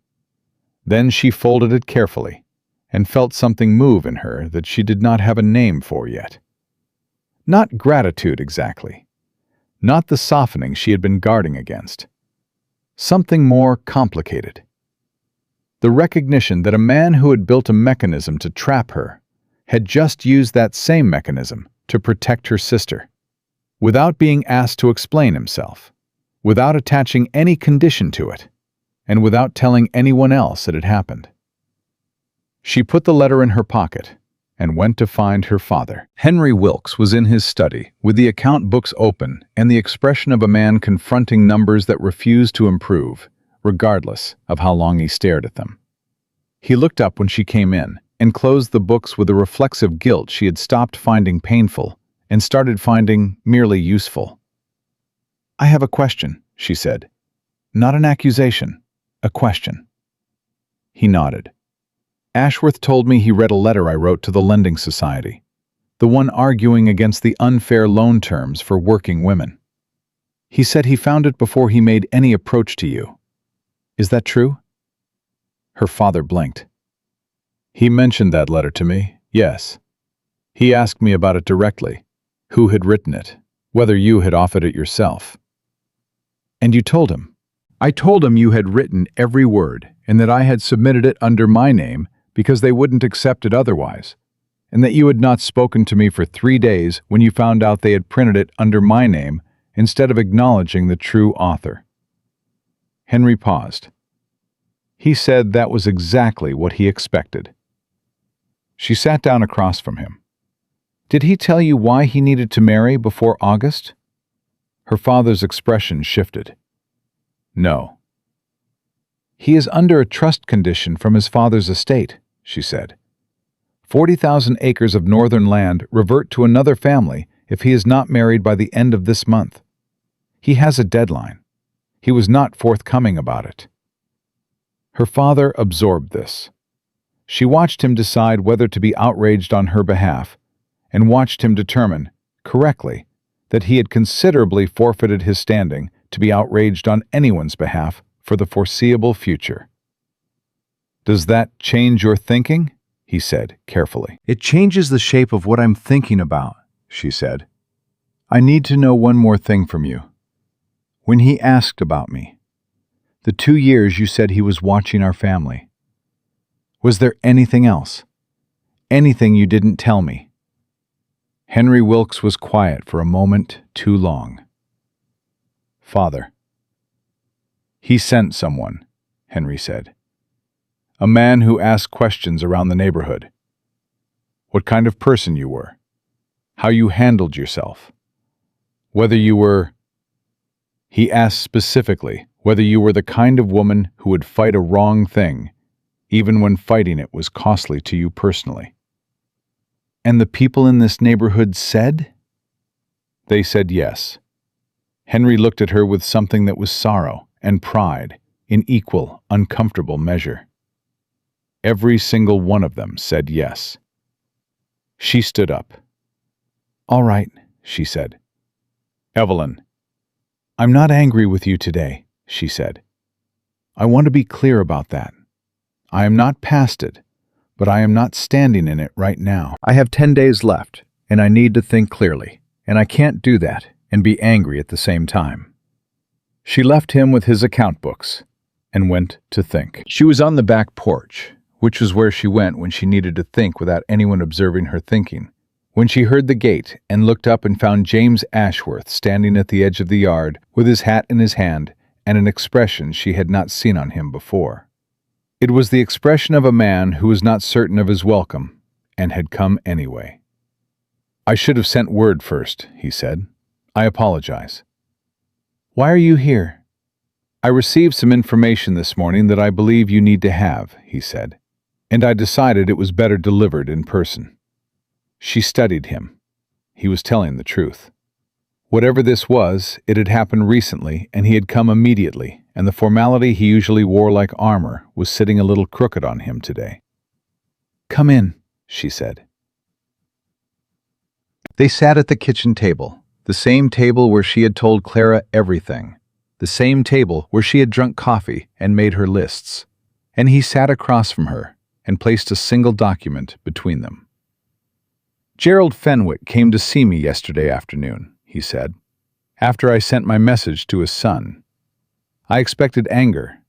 Then she folded it carefully and felt something move in her that she did not have a name for yet. Not gratitude exactly, not the softening she had been guarding against. Something more complicated. The recognition that a man who had built a mechanism to trap her had just used that same mechanism to protect her sister, without being asked to explain himself, without attaching any condition to it, and without telling anyone else it had happened. She put the letter in her pocket and went to find her father. Henry Wilkes was in his study, with the account books open and the expression of a man confronting numbers that refused to improve, regardless of how long he stared at them. He looked up when she came in and closed the books with a reflexive guilt she had stopped finding painful and started finding merely useful. "I have a question," she said. "Not an accusation, a question." He nodded. "Ashworth told me he read a letter I wrote to the Lending Society, the one arguing against the unfair loan terms for working women. He said he found it before he made any approach to you. Is that true?" Her father blinked. "He mentioned that letter to me, yes. He asked me about it directly, who had written it, whether you had offered it yourself." "And you told him?" "I told him you had written every word and that I had submitted it under my name because they wouldn't accept it otherwise, and that you had not spoken to me for 3 days when you found out they had printed it under my name instead of acknowledging the true author." Henry paused. He said that was exactly what he expected. She sat down across from him. "Did he tell you why he needed to marry before August?" Her father's expression shifted. "No." "He is under a trust condition from his father's estate," she said. 40,000 acres of northern land revert to another family if he is not married by the end of this month. He has a deadline. He was not forthcoming about it." Her father absorbed this. She watched him decide whether to be outraged on her behalf, and watched him determine, correctly, that he had considerably forfeited his standing to be outraged on anyone's behalf for the foreseeable future. "Does that change your thinking?" he said carefully. "It changes the shape of what I'm thinking about," she said. "I need to know one more thing from you. When he asked about me, the 2 years you said he was watching our family, was there anything else? Anything you didn't tell me?" Henry Wilkes was quiet for a moment too long. "Father." "He sent someone," Henry said. "A man who asked questions around the neighborhood. What kind of person you were. How you handled yourself. Whether you were... He asked specifically whether you were the kind of woman who would fight a wrong thing, even when fighting it was costly to you personally." "And the people in this neighborhood said?" "They said yes." Henry looked at her with something that was sorrow and pride in equal, uncomfortable measure. "Every single one of them said yes." She stood up. All right, she said. Evelyn, I'm not angry with you today, she said. I want to be clear about that. I am not past it, but I am not standing in it right now. I have 10 days left, and I need to think clearly, and I can't do that and be angry at the same time. She left him with his account books and went to think. She was on the back porch, which was where she went when she needed to think without anyone observing her thinking, when she heard the gate and looked up and found James Ashworth standing at the edge of the yard with his hat in his hand and an expression she had not seen on him before. It was the expression of a man who was not certain of his welcome and had come anyway. I should have sent word first, he said. I apologize. Why are you here? I received some information this morning that I believe you need to have, he said, and I decided it was better delivered in person. She studied him. He was telling the truth. Whatever this was, it had happened recently, and he had come immediately, and the formality he usually wore like armor was sitting a little crooked on him today. Come in, she said. They sat at the kitchen table, the same table where she had told Clara everything, the same table where she had drunk coffee and made her lists, and he sat across from her and placed a single document between them. Gerald Fenwick came to see me yesterday afternoon, he said, after I sent my message to his son. I expected anger.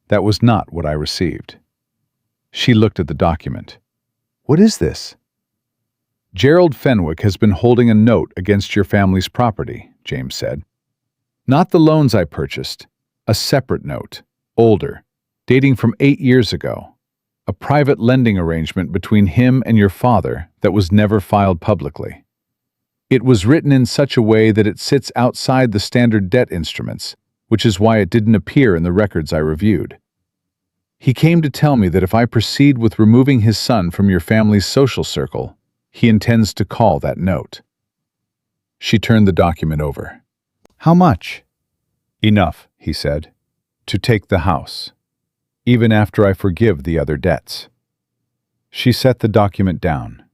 That was not what I received. She looked at the document. What is this? Gerald Fenwick has been holding a note against your family's property, James said. Not the loans I purchased, a separate note, older, dating from 8 years ago, a private lending arrangement between him and your father that was never filed publicly. It was written in such a way that it sits outside the standard debt instruments, which is why it didn't appear in the records I reviewed. He came to tell me that if I proceed with removing his son from your family's social circle, he intends to call that note. She turned the document over. How much? Enough, he said, to take the house, even after I forgive the other debts. She set the document down.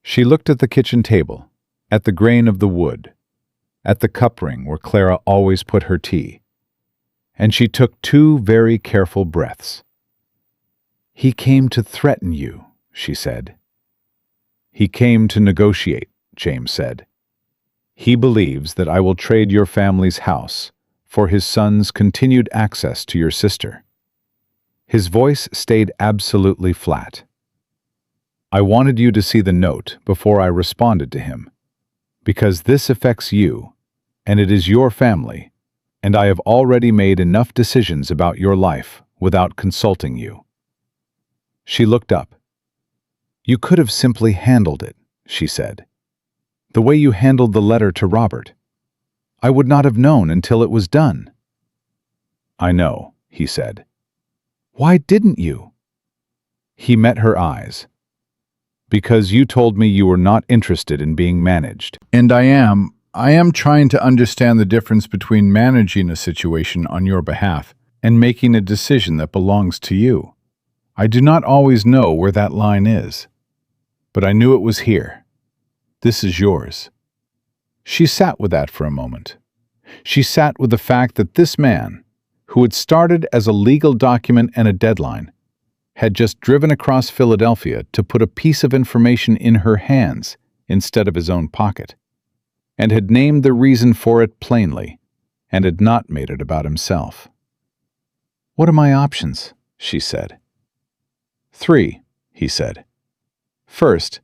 She looked at the kitchen table, at the grain of the wood, at the cup ring where Clara always put her tea, and she took 2 very careful breaths. He came to threaten you, she said. He came to negotiate, James said. He believes that I will trade your family's house for his son's continued access to your sister. His voice stayed absolutely flat. I wanted you to see the note before I responded to him, because this affects you, and it is your family, and I have already made enough decisions about your life without consulting you. She looked up. You could have simply handled it, she said. The way you handled the letter to Robert. I would not have known until it was done. I know, he said. Why didn't you? He met her eyes. Because you told me you were not interested in being managed. And I am trying to understand the difference between managing a situation on your behalf and making a decision that belongs to you. I do not always know where that line is. But I knew it was here. This is yours. She sat with that for a moment. She sat with the fact that this man, who had started as a legal document and a deadline, had just driven across Philadelphia to put a piece of information in her hands instead of his own pocket, and had named the reason for it plainly, and had not made it about himself. What are my options? She said. 3, he said. First,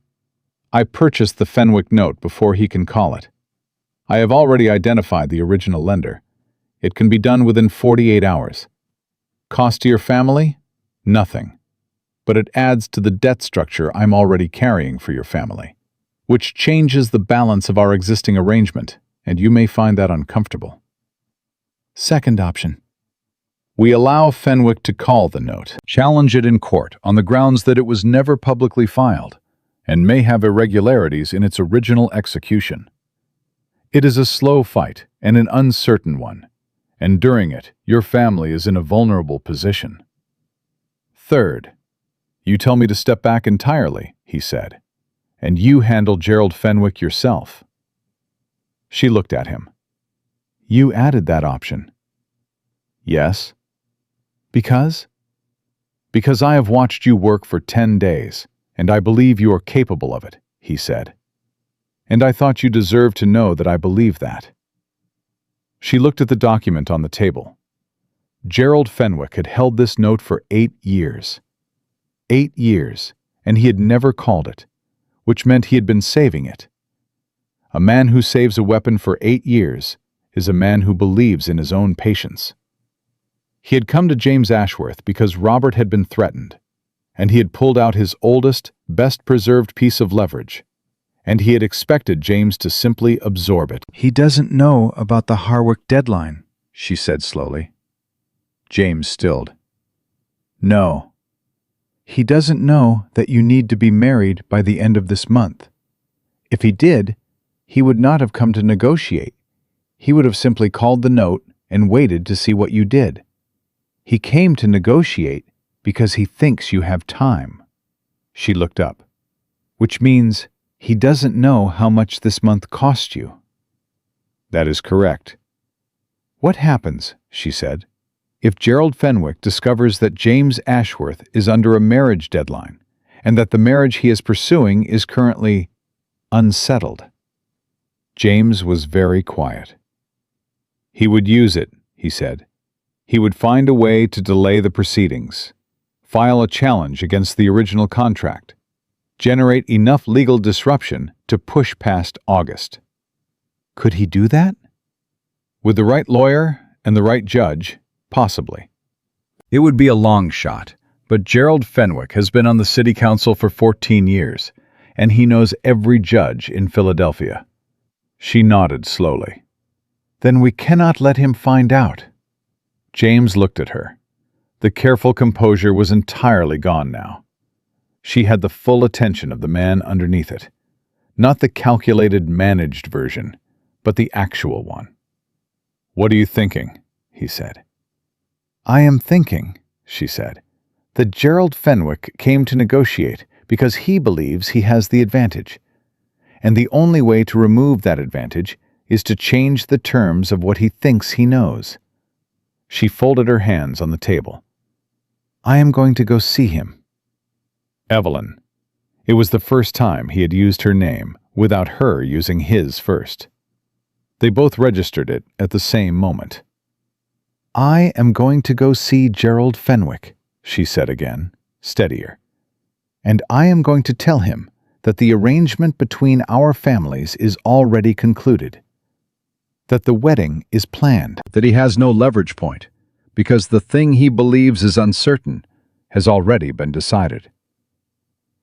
I purchased the Fenwick note before he can call it. I have already identified the original lender. It can be done within 48 hours. Cost to your family? Nothing. But it adds to the debt structure I'm already carrying for your family, which changes the balance of our existing arrangement, and you may find that uncomfortable. Second option. We allow Fenwick to call the note, challenge it in court on the grounds that it was never publicly filed, and may have irregularities in its original execution. It is a slow fight and an uncertain one, and during it, your family is in a vulnerable position. Third, you tell me to step back entirely, he said, And you handle Gerald Fenwick yourself. She looked at him. You added that option. Yes. Because? Because I have watched you work for 10 days, and I believe you are capable of it, he said. And I thought you deserved to know that I believe that. She looked at the document on the table. Gerald Fenwick had held this note for 8 years. 8 years, and he had never called it, which meant he had been saving it. A man who saves a weapon for 8 years is a man who believes in his own patience. He had come to James Ashworth because Robert had been threatened, and he had pulled out his oldest, best-preserved piece of leverage, and he had expected James to simply absorb it. He doesn't know about the Harwick deadline, she said slowly. James stilled. No. He doesn't know that you need to be married by the end of this month. If he did, he would not have come to negotiate. He would have simply called the note and waited to see what you did. He came to negotiate because he thinks you have time. She looked up. Which means he doesn't know how much this month cost you. That is correct. What happens, she said, if Gerald Fenwick discovers that James Ashworth is under a marriage deadline and that the marriage he is pursuing is currently unsettled? James was very quiet. He would use it, he said. He would find a way to delay the proceedings, file a challenge against the original contract, generate enough legal disruption to push past August. Could he do that? With the right lawyer and the right judge, possibly. It would be a long shot, but Gerald Fenwick has been on the city council for 14 years, and he knows every judge in Philadelphia. She nodded slowly. Then we cannot let him find out. James looked at her. The careful composure was entirely gone now. She had the full attention of the man underneath it. Not the calculated, managed version, but the actual one. What are you thinking? He said. I am thinking, she said, that Gerald Fenwick came to negotiate because he believes he has the advantage. And the only way to remove that advantage is to change the terms of what he thinks he knows. She folded her hands on the table. I am going to go see him. Evelyn. It was the first time he had used her name without her using his first. They both registered it at the same moment. I am going to go see Gerald Fenwick, she said again, steadier. And I am going to tell him that the arrangement between our families is already concluded. That the wedding is planned. That he has no leverage point, because the thing he believes is uncertain has already been decided.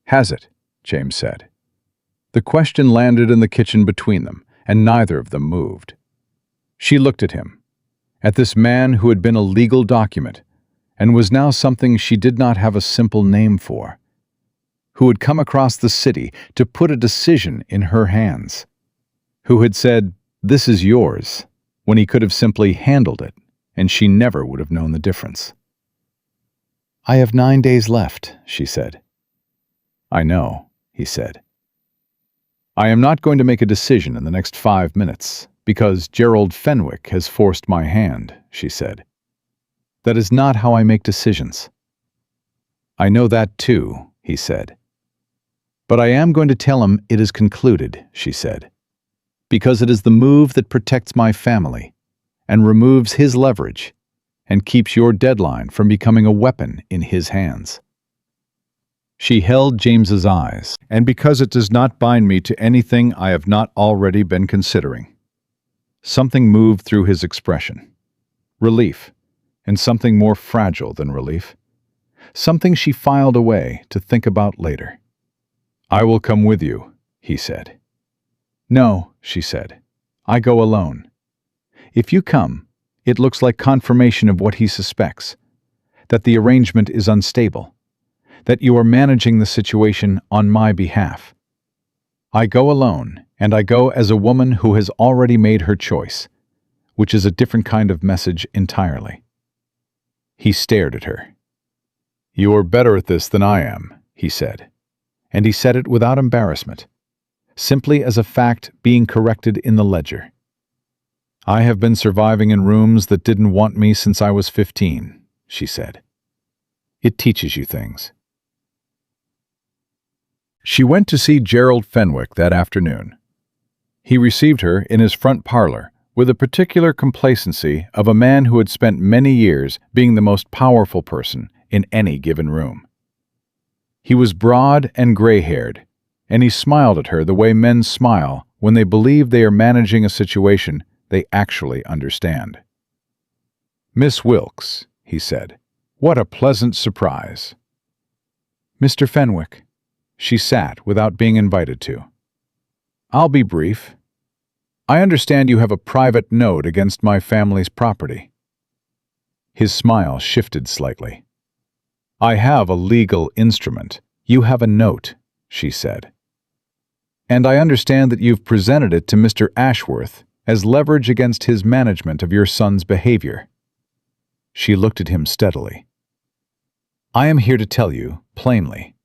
Has it? James said. The question landed in the kitchen between them, and neither of them moved. She looked at him, at this man who had been a legal document, and was now something she did not have a simple name for, who had come across the city to put a decision in her hands, who had said, "This is yours," when he could have simply handled it, and she never would have known the difference. I have 9 days left, she said. I know, he said. I am not going to make a decision in the next 5 minutes, because Gerald Fenwick has forced my hand, she said. That is not how I make decisions. I know that too, he said. But I am going to tell him it is concluded, she said, because it is the move that protects my family and removes his leverage and keeps your deadline from becoming a weapon in his hands. She held James's eyes, and because it does not bind me to anything I have not already been considering. Something moved through his expression. Relief, and something more fragile than relief. Something she filed away to think about later. I will come with you, he said. No, she said. I go alone. If you come, it looks like confirmation of what he suspects, that the arrangement is unstable, that you are managing the situation on my behalf. I go alone, and I go as a woman who has already made her choice, which is a different kind of message entirely. He stared at her. You are better at this than I am, he said, and he said it without embarrassment, simply as a fact being corrected in the ledger. "I have been surviving in rooms that didn't want me since I was 15, she said. "It teaches you things." She went to see Gerald Fenwick that afternoon. He received her in his front parlor with the particular complacency of a man who had spent many years being the most powerful person in any given room. He was broad and gray-haired, and he smiled at her the way men smile when they believe they are managing a situation they actually understand. "Miss Wilkes," he said, "what a pleasant surprise." "Mr. Fenwick." She sat without being invited to. "I'll be brief. I understand you have a private note against my family's property." His smile shifted slightly. "I have a legal instrument. You have a note," she said. "And I understand that you've presented it to Mr. Ashworth as leverage against his management of your son's behavior." She looked at him steadily. "I am here to tell you, plainly,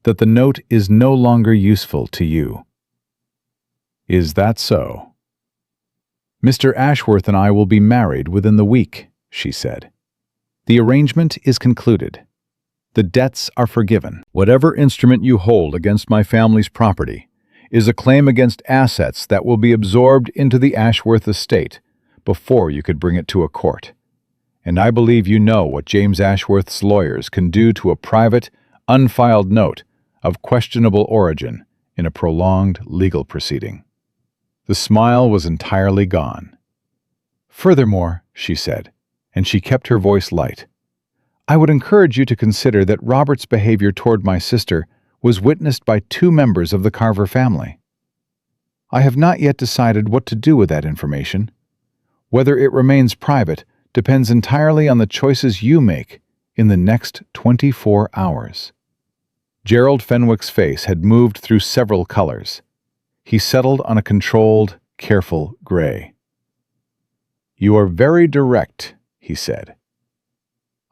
that the note is no longer useful to you." "Is that so?" "Mr. Ashworth and I will be married within the week," she said. "The arrangement is concluded. The debts are forgiven. Whatever instrument you hold against my family's property is a claim against assets that will be absorbed into the Ashworth estate before you could bring it to a court. And I believe you know what James Ashworth's lawyers can do to a private, unfiled note of questionable origin in a prolonged legal proceeding." The smile was entirely gone. "Furthermore," she said, and she kept her voice light, "I would encourage you to consider that Robert's behavior toward my sister was witnessed by 2 members of the Carver family. I have not yet decided what to do with that information. Whether it remains private depends entirely on the choices you make in the next 24 hours." Gerald Fenwick's face had moved through several colors. He settled on a controlled, careful gray. "You are very direct," he said.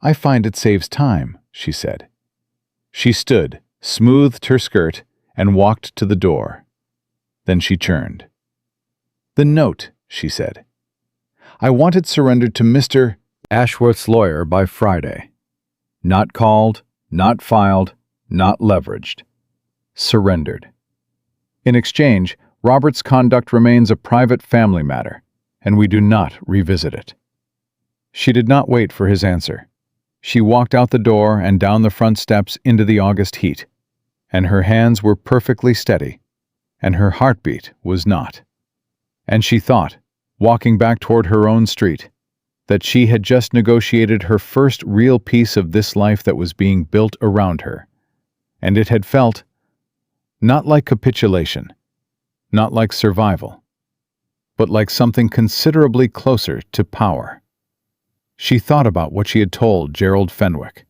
"I find it saves time," she said. She stood, smoothed her skirt, and walked to the door. Then she turned. "The note," she said. "I want it surrendered to Mr. Ashworth's lawyer by Friday. Not called, not filed, not leveraged. Surrendered. In exchange, Robert's conduct remains a private family matter, and we do not revisit it." She did not wait for his answer. She walked out the door and down the front steps into the August heat, and her hands were perfectly steady, and her heartbeat was not. And she thought, walking back toward her own street, that she had just negotiated her first real piece of this life that was being built around her, and it had felt not like capitulation, not like survival, but like something considerably closer to power. She thought about what she had told Gerald Fenwick.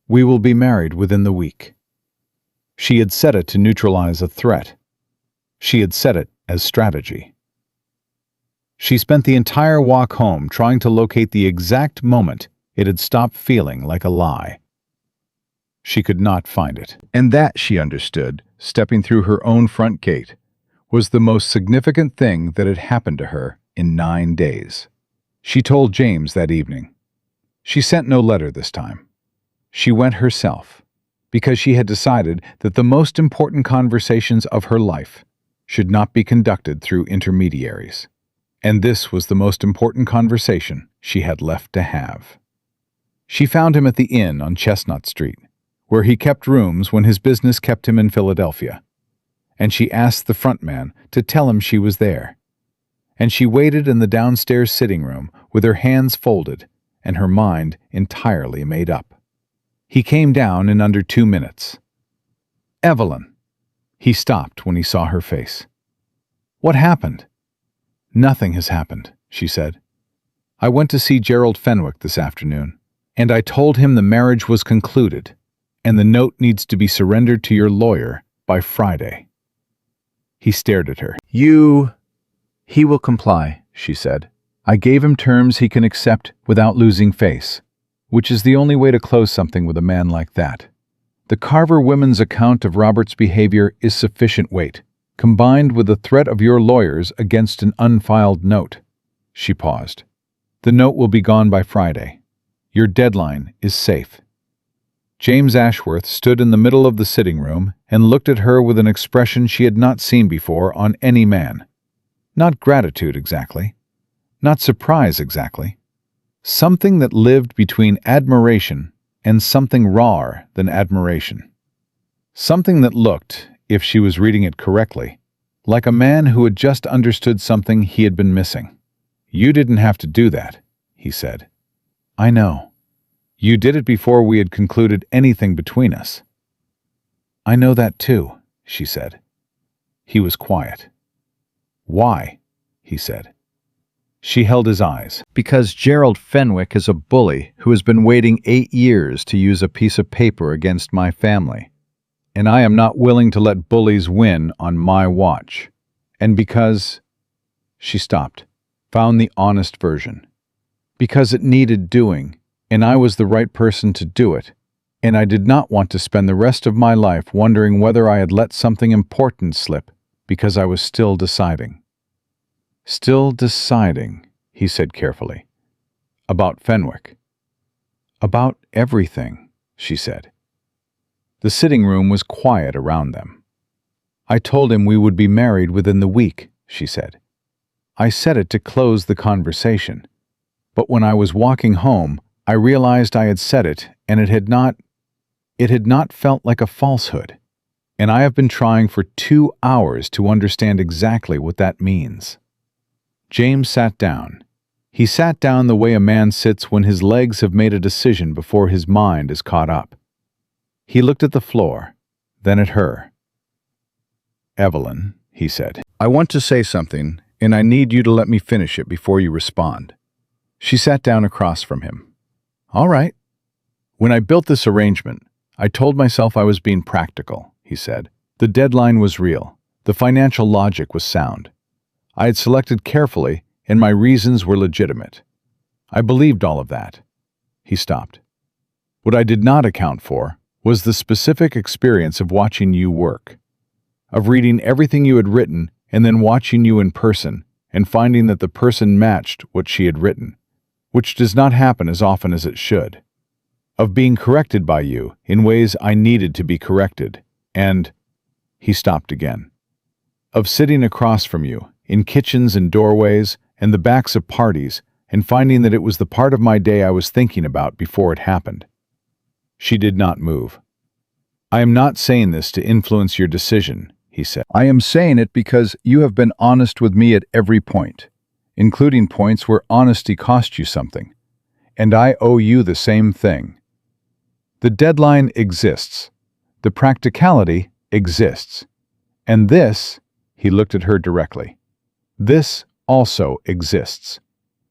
"We will be married within the week." She had said it to neutralize a threat. She had said it as strategy. She spent the entire walk home trying to locate the exact moment it had stopped feeling like a lie. She could not find it. And that, she understood, stepping through her own front gate, was the most significant thing that had happened to her in 9 days. She told James that evening. She sent no letter this time. She went herself, because she had decided that the most important conversations of her life should not be conducted through intermediaries. And this was the most important conversation she had left to have. She found him at the inn on Chestnut Street, where he kept rooms when his business kept him in Philadelphia, and she asked the front man to tell him she was there. And she waited in the downstairs sitting room with her hands folded and her mind entirely made up. He came down in under 2 minutes. "Evelyn." He stopped when he saw her face. "What happened?" "Nothing has happened," she said. "I went to see Gerald Fenwick this afternoon, and I told him the marriage was concluded, and the note needs to be surrendered to your lawyer by Friday." He stared at her. "He will comply," she said. "I gave him terms he can accept without losing face, which is the only way to close something with a man like that. The Carver women's account of Robert's behavior is sufficient weight, combined with the threat of your lawyers against an unfiled note. She paused. The note will be gone by Friday. Your deadline is safe. James Ashworth stood in the middle of the sitting room and looked at her with an expression she had not seen before on any man. Not gratitude exactly. Not surprise exactly. Something that lived between admiration and something rawer than admiration. Something that looked, if she was reading it correctly, like a man who had just understood something he had been missing. You didn't have to do that, he said. I know. You did it before we had concluded anything between us. I know that too, she said. He was quiet. Why? He said. She held his eyes. Because Gerald Fenwick is a bully who has been waiting 8 years to use a piece of paper against my family. And I am not willing to let bullies win on my watch. And because... She stopped, found the honest version. Because it needed doing, and I was the right person to do it, and I did not want to spend the rest of my life wondering whether I had let something important slip, because I was still deciding. Still deciding, he said carefully. About Fenwick. About everything, she said. The sitting room was quiet around them. I told him we would be married within the week, she said. I said it to close the conversation. But when I was walking home, I realized I had said it, and it had not felt like a falsehood. And I have been trying for 2 hours to understand exactly what that means. James sat down. He sat down the way a man sits when his legs have made a decision before his mind is caught up. He looked at the floor, then at her. Evelyn, he said, I want to say something, and I need you to let me finish it before you respond. She sat down across from him. All right. When I built this arrangement, I told myself I was being practical, he said. The deadline was real. The financial logic was sound. I had selected carefully, and my reasons were legitimate. I believed all of that. He stopped. What I did not account for was the specific experience of watching you work, of reading everything you had written and then watching you in person and finding that the person matched what she had written, which does not happen as often as it should, of being corrected by you in ways I needed to be corrected, and, he stopped again, of sitting across from you in kitchens and doorways and the backs of parties and finding that it was the part of my day I was thinking about before it happened. She did not move. I am not saying this to influence your decision, he said. I am saying it because you have been honest with me at every point, including points where honesty cost you something, and I owe you the same thing. The deadline exists. The practicality exists. And this, he looked at her directly, this also exists.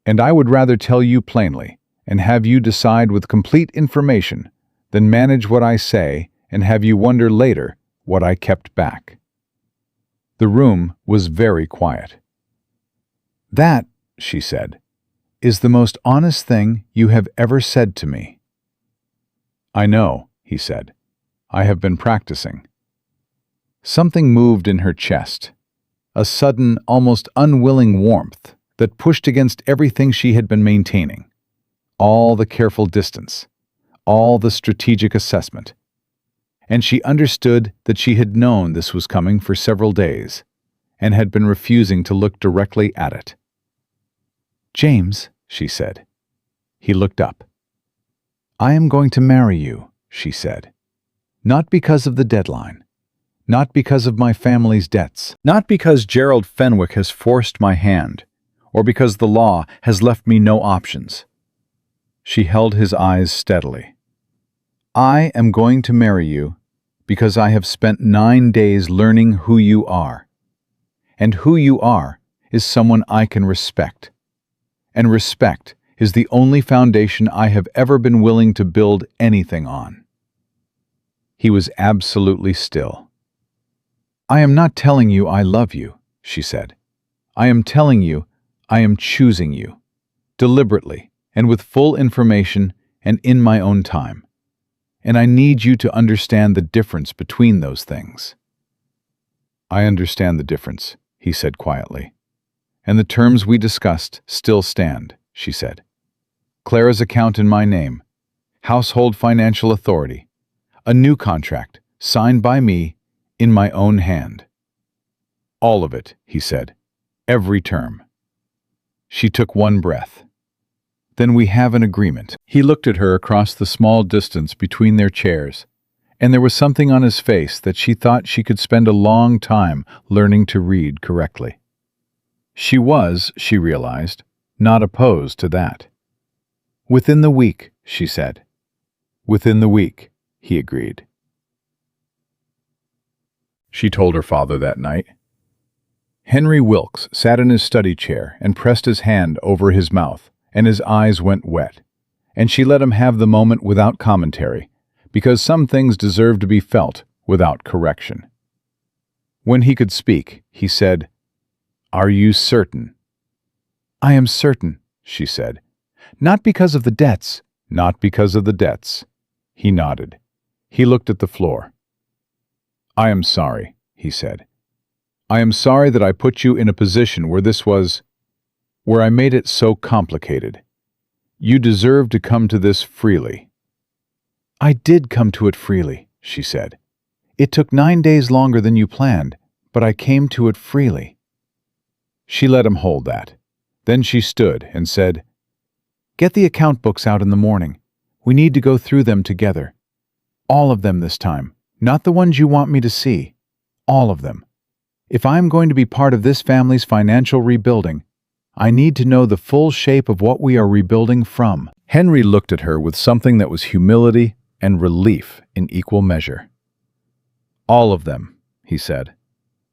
And I would rather tell you plainly and have you decide with complete information than manage what I say and have you wonder later what I kept back. The room was very quiet. That, she said, is the most honest thing you have ever said to me. I know, he said. I have been practicing. Something moved in her chest, a sudden, almost unwilling warmth that pushed against everything she had been maintaining. All the careful distance, all the strategic assessment. And she understood that she had known this was coming for several days and had been refusing to look directly at it. James, she said. He looked up. I am going to marry you, she said. Not because of the deadline. Not because of my family's debts. Not because Gerald Fenwick has forced my hand, or because the law has left me no options. She held his eyes steadily. I am going to marry you because I have spent 9 days learning who you are. And who you are is someone I can respect. And respect is the only foundation I have ever been willing to build anything on. He was absolutely still. I am not telling you I love you, she said. I am telling you I am choosing you, deliberately and with full information and in my own time. and I need you to understand the difference between those things." "I understand the difference," he said quietly. "And the terms we discussed still stand," she said. "Clara's account in my name, household financial authority, a new contract, signed by me, in my own hand." "All of it," he said. "Every term." She took one breath. "Then we have an agreement." He looked at her across the small distance between their chairs, and there was something on his face that she thought she could spend a long time learning to read correctly. She was, she realized, not opposed to that. "Within the week," she said. "Within the week," he agreed. She told her father that night. Henry Wilkes sat in his study chair and pressed his hand over his mouth, and his eyes went wet. And she let him have the moment without commentary, because some things deserve to be felt without correction. When he could speak, he said, "Are you certain?" "I am certain," she said. "Not because of the debts." "Not because of the debts." He nodded. He looked at the floor. "I am sorry," he said. "I am sorry that I put you in a position where I made it so complicated. You deserve to come to this freely." "I did come to it freely," she said. "It took 9 days longer than you planned, but I came to it freely." She let him hold that. Then she stood and said, "Get the account books out in the morning. We need to go through them together. All of them this time, not the ones you want me to see. All of them. If I am going to be part of this family's financial rebuilding, I need to know the full shape of what we are rebuilding from." Henry looked at her with something that was humility and relief in equal measure. "All of them," he said.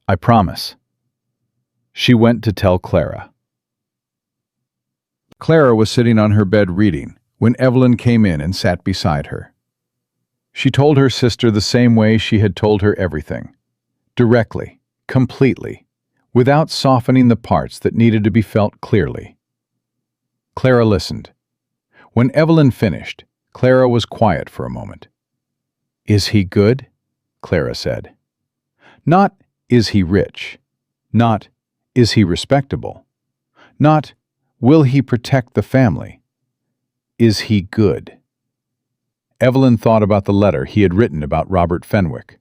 "I promise." She went to tell Clara. Clara was sitting on her bed reading when Evelyn came in and sat beside her. She told her sister the same way she had told her everything, directly, completely, without softening the parts that needed to be felt clearly. Clara listened. When Evelyn finished, Clara was quiet for a moment. "Is he good?" Clara said. Not, "Is he rich?" Not, "Is he respectable?" Not, "Will he protect the family?" Is he good? Evelyn thought about the letter he had written about Robert Fenwick.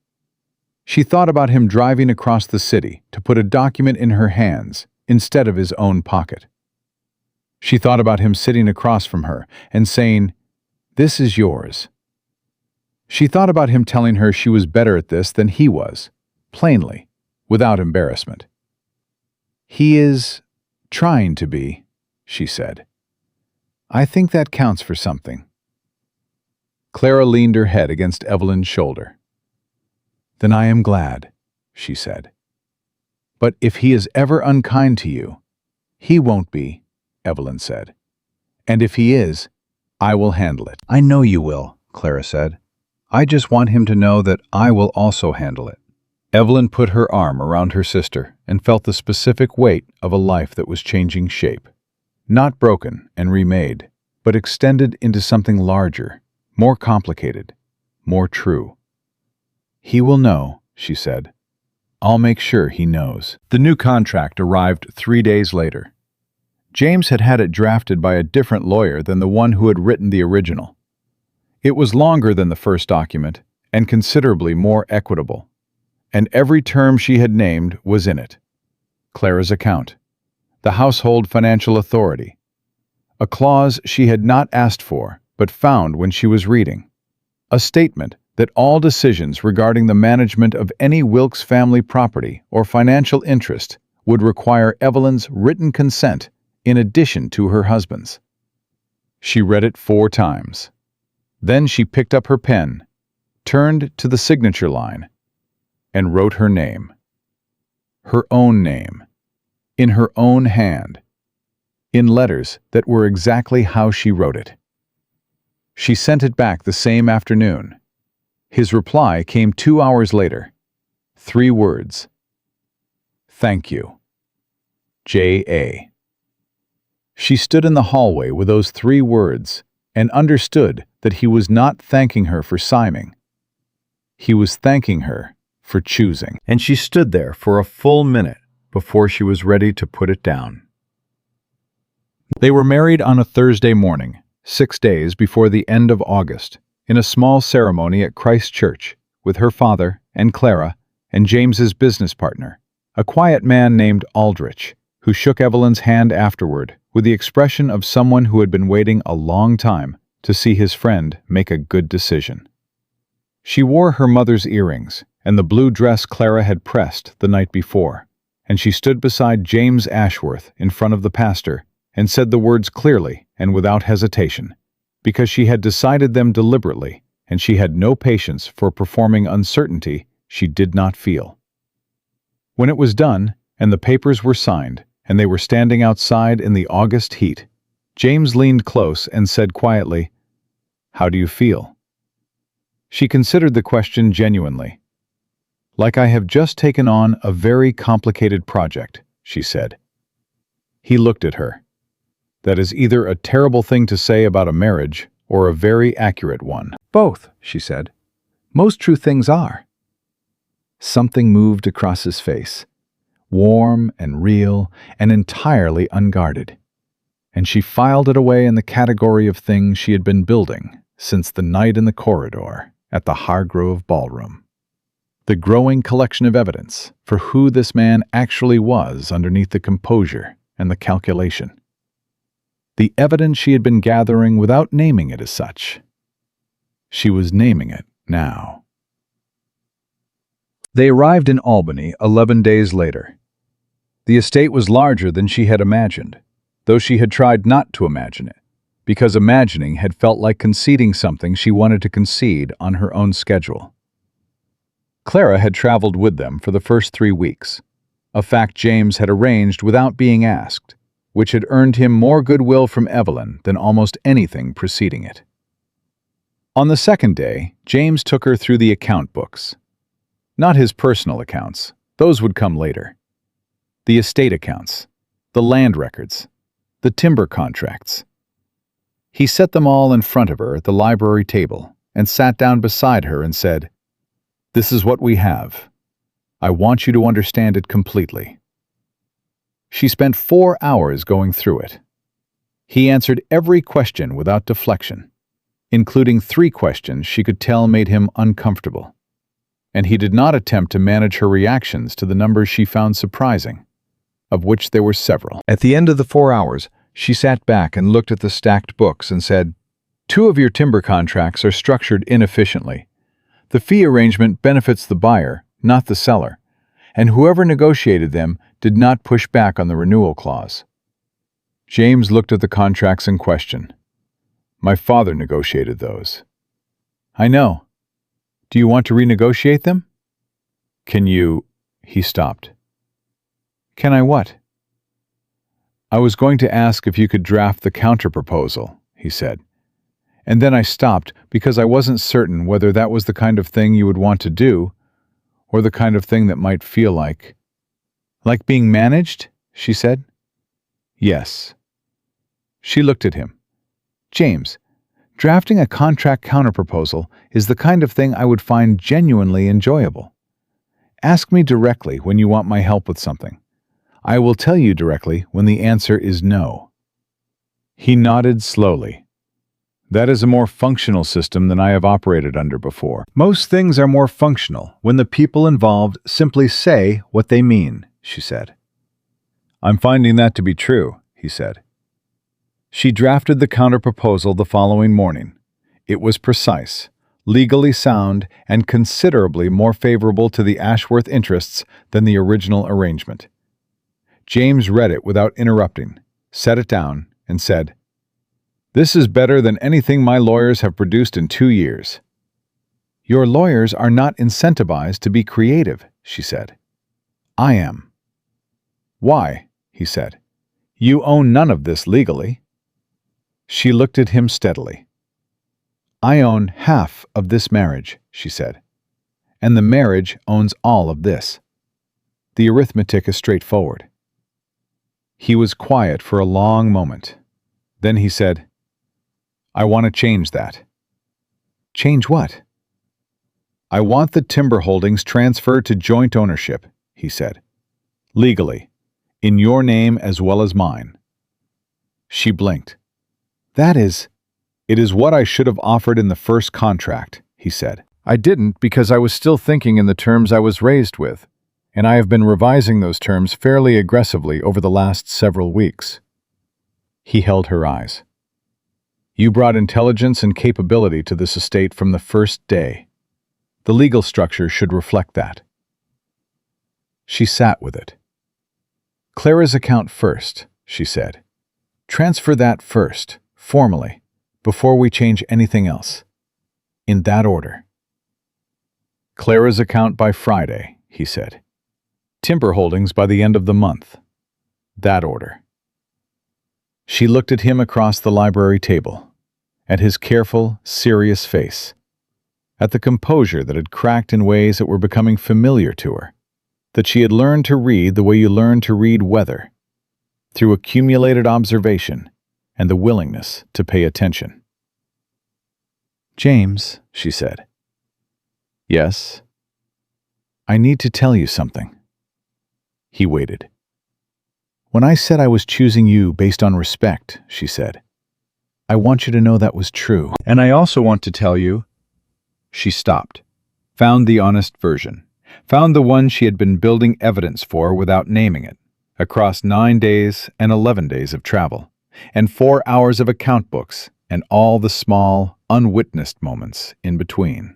She thought about him driving across the city to put a document in her hands instead of his own pocket. She thought about him sitting across from her and saying, "This is yours." She thought about him telling her she was better at this than he was, plainly, without embarrassment. "He is trying to be," she said. "I think that counts for something." Clara leaned her head against Evelyn's shoulder. "Then I am glad," she said. "But if he is ever unkind to you—" "He won't be," Evelyn said. "And if he is, I will handle it." "I know you will," Clara said. "I just want him to know that I will also handle it." Evelyn put her arm around her sister and felt the specific weight of a life that was changing shape. Not broken and remade, but extended into something larger, more complicated, more true. "He will know," she said. "I'll make sure he knows." The new contract arrived 3 days later. James had had it drafted by a different lawyer than the one who had written the original. It was longer than the first document and considerably more equitable. And every term she had named was in it. Clara's account, the household financial authority, a clause she had not asked for but found when she was reading, a statement that all decisions regarding the management of any Wilkes family property or financial interest would require Evelyn's written consent in addition to her husband's. She read it 4 times. Then she picked up her pen, turned to the signature line, and wrote her name. Her own name, in her own hand, in letters that were exactly how she wrote it. She sent it back the same afternoon. His reply came 2 hours later. 3 words. "Thank you. J.A." She stood in the hallway with those 3 words and understood that he was not thanking her for siming. He was thanking her for choosing. And she stood there for a full minute before she was ready to put it down. They were married on a Thursday morning, 6 days before the end of August, in a small ceremony at Christ Church, with her father and Clara and James's business partner, a quiet man named Aldrich, who shook Evelyn's hand afterward with the expression of someone who had been waiting a long time to see his friend make a good decision. She wore her mother's earrings and the blue dress Clara had pressed the night before, and she stood beside James Ashworth in front of the pastor and said the words clearly and without hesitation, because she had decided them deliberately, and she had no patience for performing uncertainty she did not feel. When it was done, and the papers were signed, and they were standing outside in the August heat, James leaned close and said quietly, "How do you feel?" She considered the question genuinely. "Like I have just taken on a very complicated project," she said. He looked at her. "That is either a terrible thing to say about a marriage or a very accurate one." "Both," she said. "Most true things are." Something moved across his face, warm and real and entirely unguarded, and she filed it away in the category of things she had been building since the night in the corridor at the Hargrove ballroom. The growing collection of evidence for who this man actually was underneath the composure and the calculation. The evidence she had been gathering without naming it as such. She was naming it now. They arrived in Albany 11 days later. The estate was larger than she had imagined, though she had tried not to imagine it, because imagining had felt like conceding something she wanted to concede on her own schedule. Clara had traveled with them for the first 3 weeks, a fact James had arranged without being asked, which had earned him more goodwill from Evelyn than almost anything preceding it. On the second day, James took her through the account books. Not his personal accounts, those would come later. The estate accounts, the land records, the timber contracts. He set them all in front of her at the library table and sat down beside her and said, "This is what we have. I want you to understand it completely." She spent 4 hours going through it. He answered every question without deflection, including 3 questions she could tell made him uncomfortable. And he did not attempt to manage her reactions to the numbers she found surprising, of which there were several. At the end of the 4 hours, she sat back and looked at the stacked books and said, "2 of your timber contracts are structured inefficiently. The fee arrangement benefits the buyer, not the seller, and whoever negotiated them did not push back on the renewal clause." James looked at the contracts in question. "My father negotiated those." "I know. Do you want to renegotiate them?" "Can you—" He stopped. "Can I what?" "I was going to ask if you could draft the counterproposal," he said. "And then I stopped because I wasn't certain whether that was the kind of thing you would want to do, or the kind of thing that might feel like—" "Like being managed?" she said. "Yes." She looked at him. "James, drafting a contract counterproposal is the kind of thing I would find genuinely enjoyable. Ask me directly when you want my help with something. I will tell you directly when the answer is no." He nodded slowly. "That is a more functional system than I have operated under before." "Most things are more functional when the people involved simply say what they mean," she said. "I'm finding that to be true," he said. She drafted the counterproposal the following morning. It was precise, legally sound, and considerably more favorable to the Ashworth interests than the original arrangement. James read it without interrupting, set it down, and said, "This is better than anything my lawyers have produced in 2 years." "Your lawyers are not incentivized to be creative," she said. "I am." "Why?" he said. "You own none of this legally." She looked at him steadily. "I own half of this marriage," she said, "and the marriage owns all of this. The arithmetic is straightforward." He was quiet for a long moment. Then he said, I want to change that. Change what? I want the timber holdings transferred to joint ownership, he said. Legally, in your name as well as mine. She blinked. It is what I should have offered in the first contract, he said. I didn't because I was still thinking in the terms I was raised with, and I have been revising those terms fairly aggressively over the last several weeks. He held her eyes. You brought intelligence and capability to this estate from the first day. The legal structure should reflect that. She sat with it. Clara's account first, she said. Transfer that first, formally, before we change anything else. In that order. Clara's account by Friday, he said. Timber holdings by the end of the month. That order. She looked at him across the library table, at his careful, serious face, at the composure that had cracked in ways that were becoming familiar to her, that she had learned to read the way you learn to read weather, through accumulated observation and the willingness to pay attention. James, she said. Yes. I need to tell you something. He waited. When I said I was choosing you based on respect, she said, I want you to know that was true. And I also want to tell you. She stopped, found the honest version, found the one she had been building evidence for without naming it, across 9 days and 11 days of travel, and 4 hours of account books, and all the small, unwitnessed moments in between.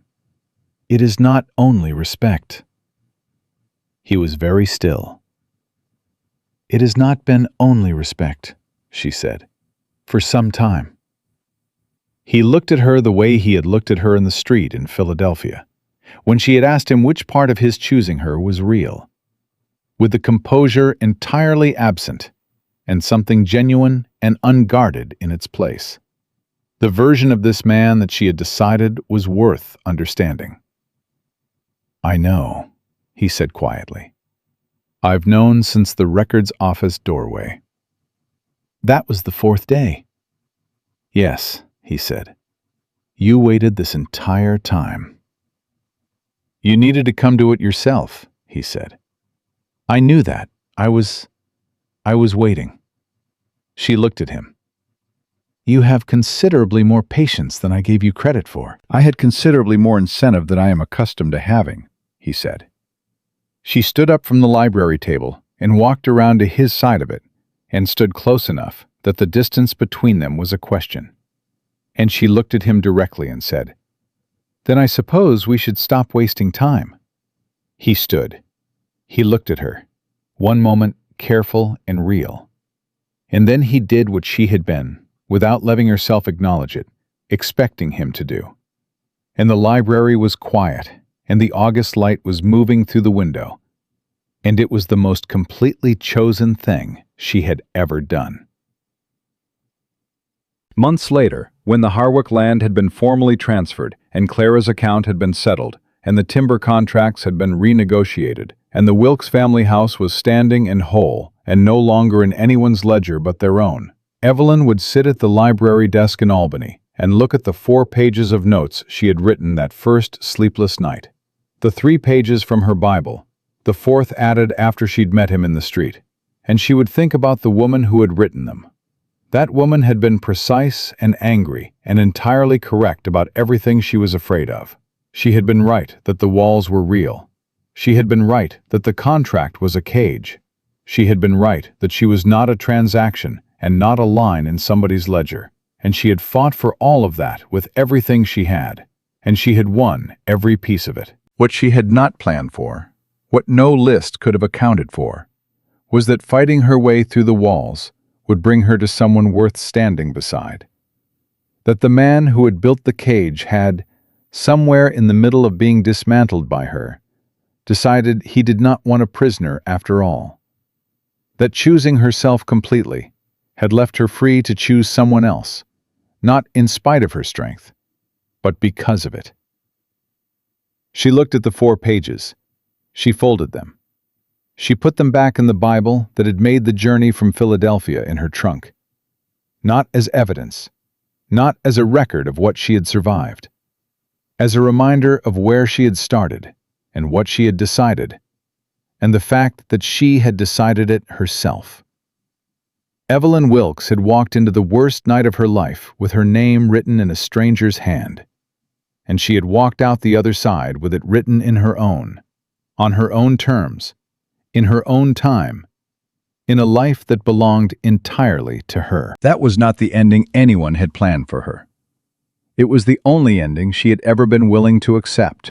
It is not only respect. He was very still. It has not been only respect, she said, for some time. He looked at her the way he had looked at her in the street in Philadelphia, when she had asked him which part of his choosing her was real, with the composure entirely absent, and something genuine and unguarded in its place. The version of this man that she had decided was worth understanding. I know, he said quietly. I've known since the records office doorway. That was the 4th day. Yes, he said. You waited this entire time. You needed to come to it yourself, he said. I knew that. I was waiting. She looked at him. You have considerably more patience than I gave you credit for. I had considerably more incentive than I am accustomed to having, he said. She stood up from the library table and walked around to his side of it and stood close enough that the distance between them was a question. And she looked at him directly and said, Then I suppose we should stop wasting time. He stood. He looked at her, one moment careful and real. And then he did what she had been, without letting herself acknowledge it, expecting him to do. And the library was quiet, and the August light was moving through the window, and it was the most completely chosen thing she had ever done. Months later, when the Harwick land had been formally transferred and Clara's account had been settled and the timber contracts had been renegotiated and the Wilkes family house was standing and whole and no longer in anyone's ledger but their own, Evelyn would sit at the library desk in Albany and look at the 4 pages of notes she had written that first sleepless night. The 3 pages from her Bible, the 4th added after she'd met him in the street, and she would think about the woman who had written them. That woman had been precise and angry and entirely correct about everything she was afraid of. She had been right that the walls were real. She had been right that the contract was a cage. She had been right that she was not a transaction and not a line in somebody's ledger. And she had fought for all of that with everything she had. And she had won every piece of it. What she had not planned for, what no list could have accounted for, was that fighting her way through the walls would bring her to someone worth standing beside. That the man who had built the cage had, somewhere in the middle of being dismantled by her, decided he did not want a prisoner after all. That choosing herself completely had left her free to choose someone else, not in spite of her strength, but because of it. She looked at the 4 pages. She folded them. She put them back in the Bible that had made the journey from Philadelphia in her trunk. Not as evidence, not as a record of what she had survived, as a reminder of where she had started and what she had decided, and the fact that she had decided it herself. Evelyn Wilkes had walked into the worst night of her life with her name written in a stranger's hand, and she had walked out the other side with it written in her own, on her own terms, in her own time, in a life that belonged entirely to her. That was not the ending anyone had planned for her. It was the only ending she had ever been willing to accept.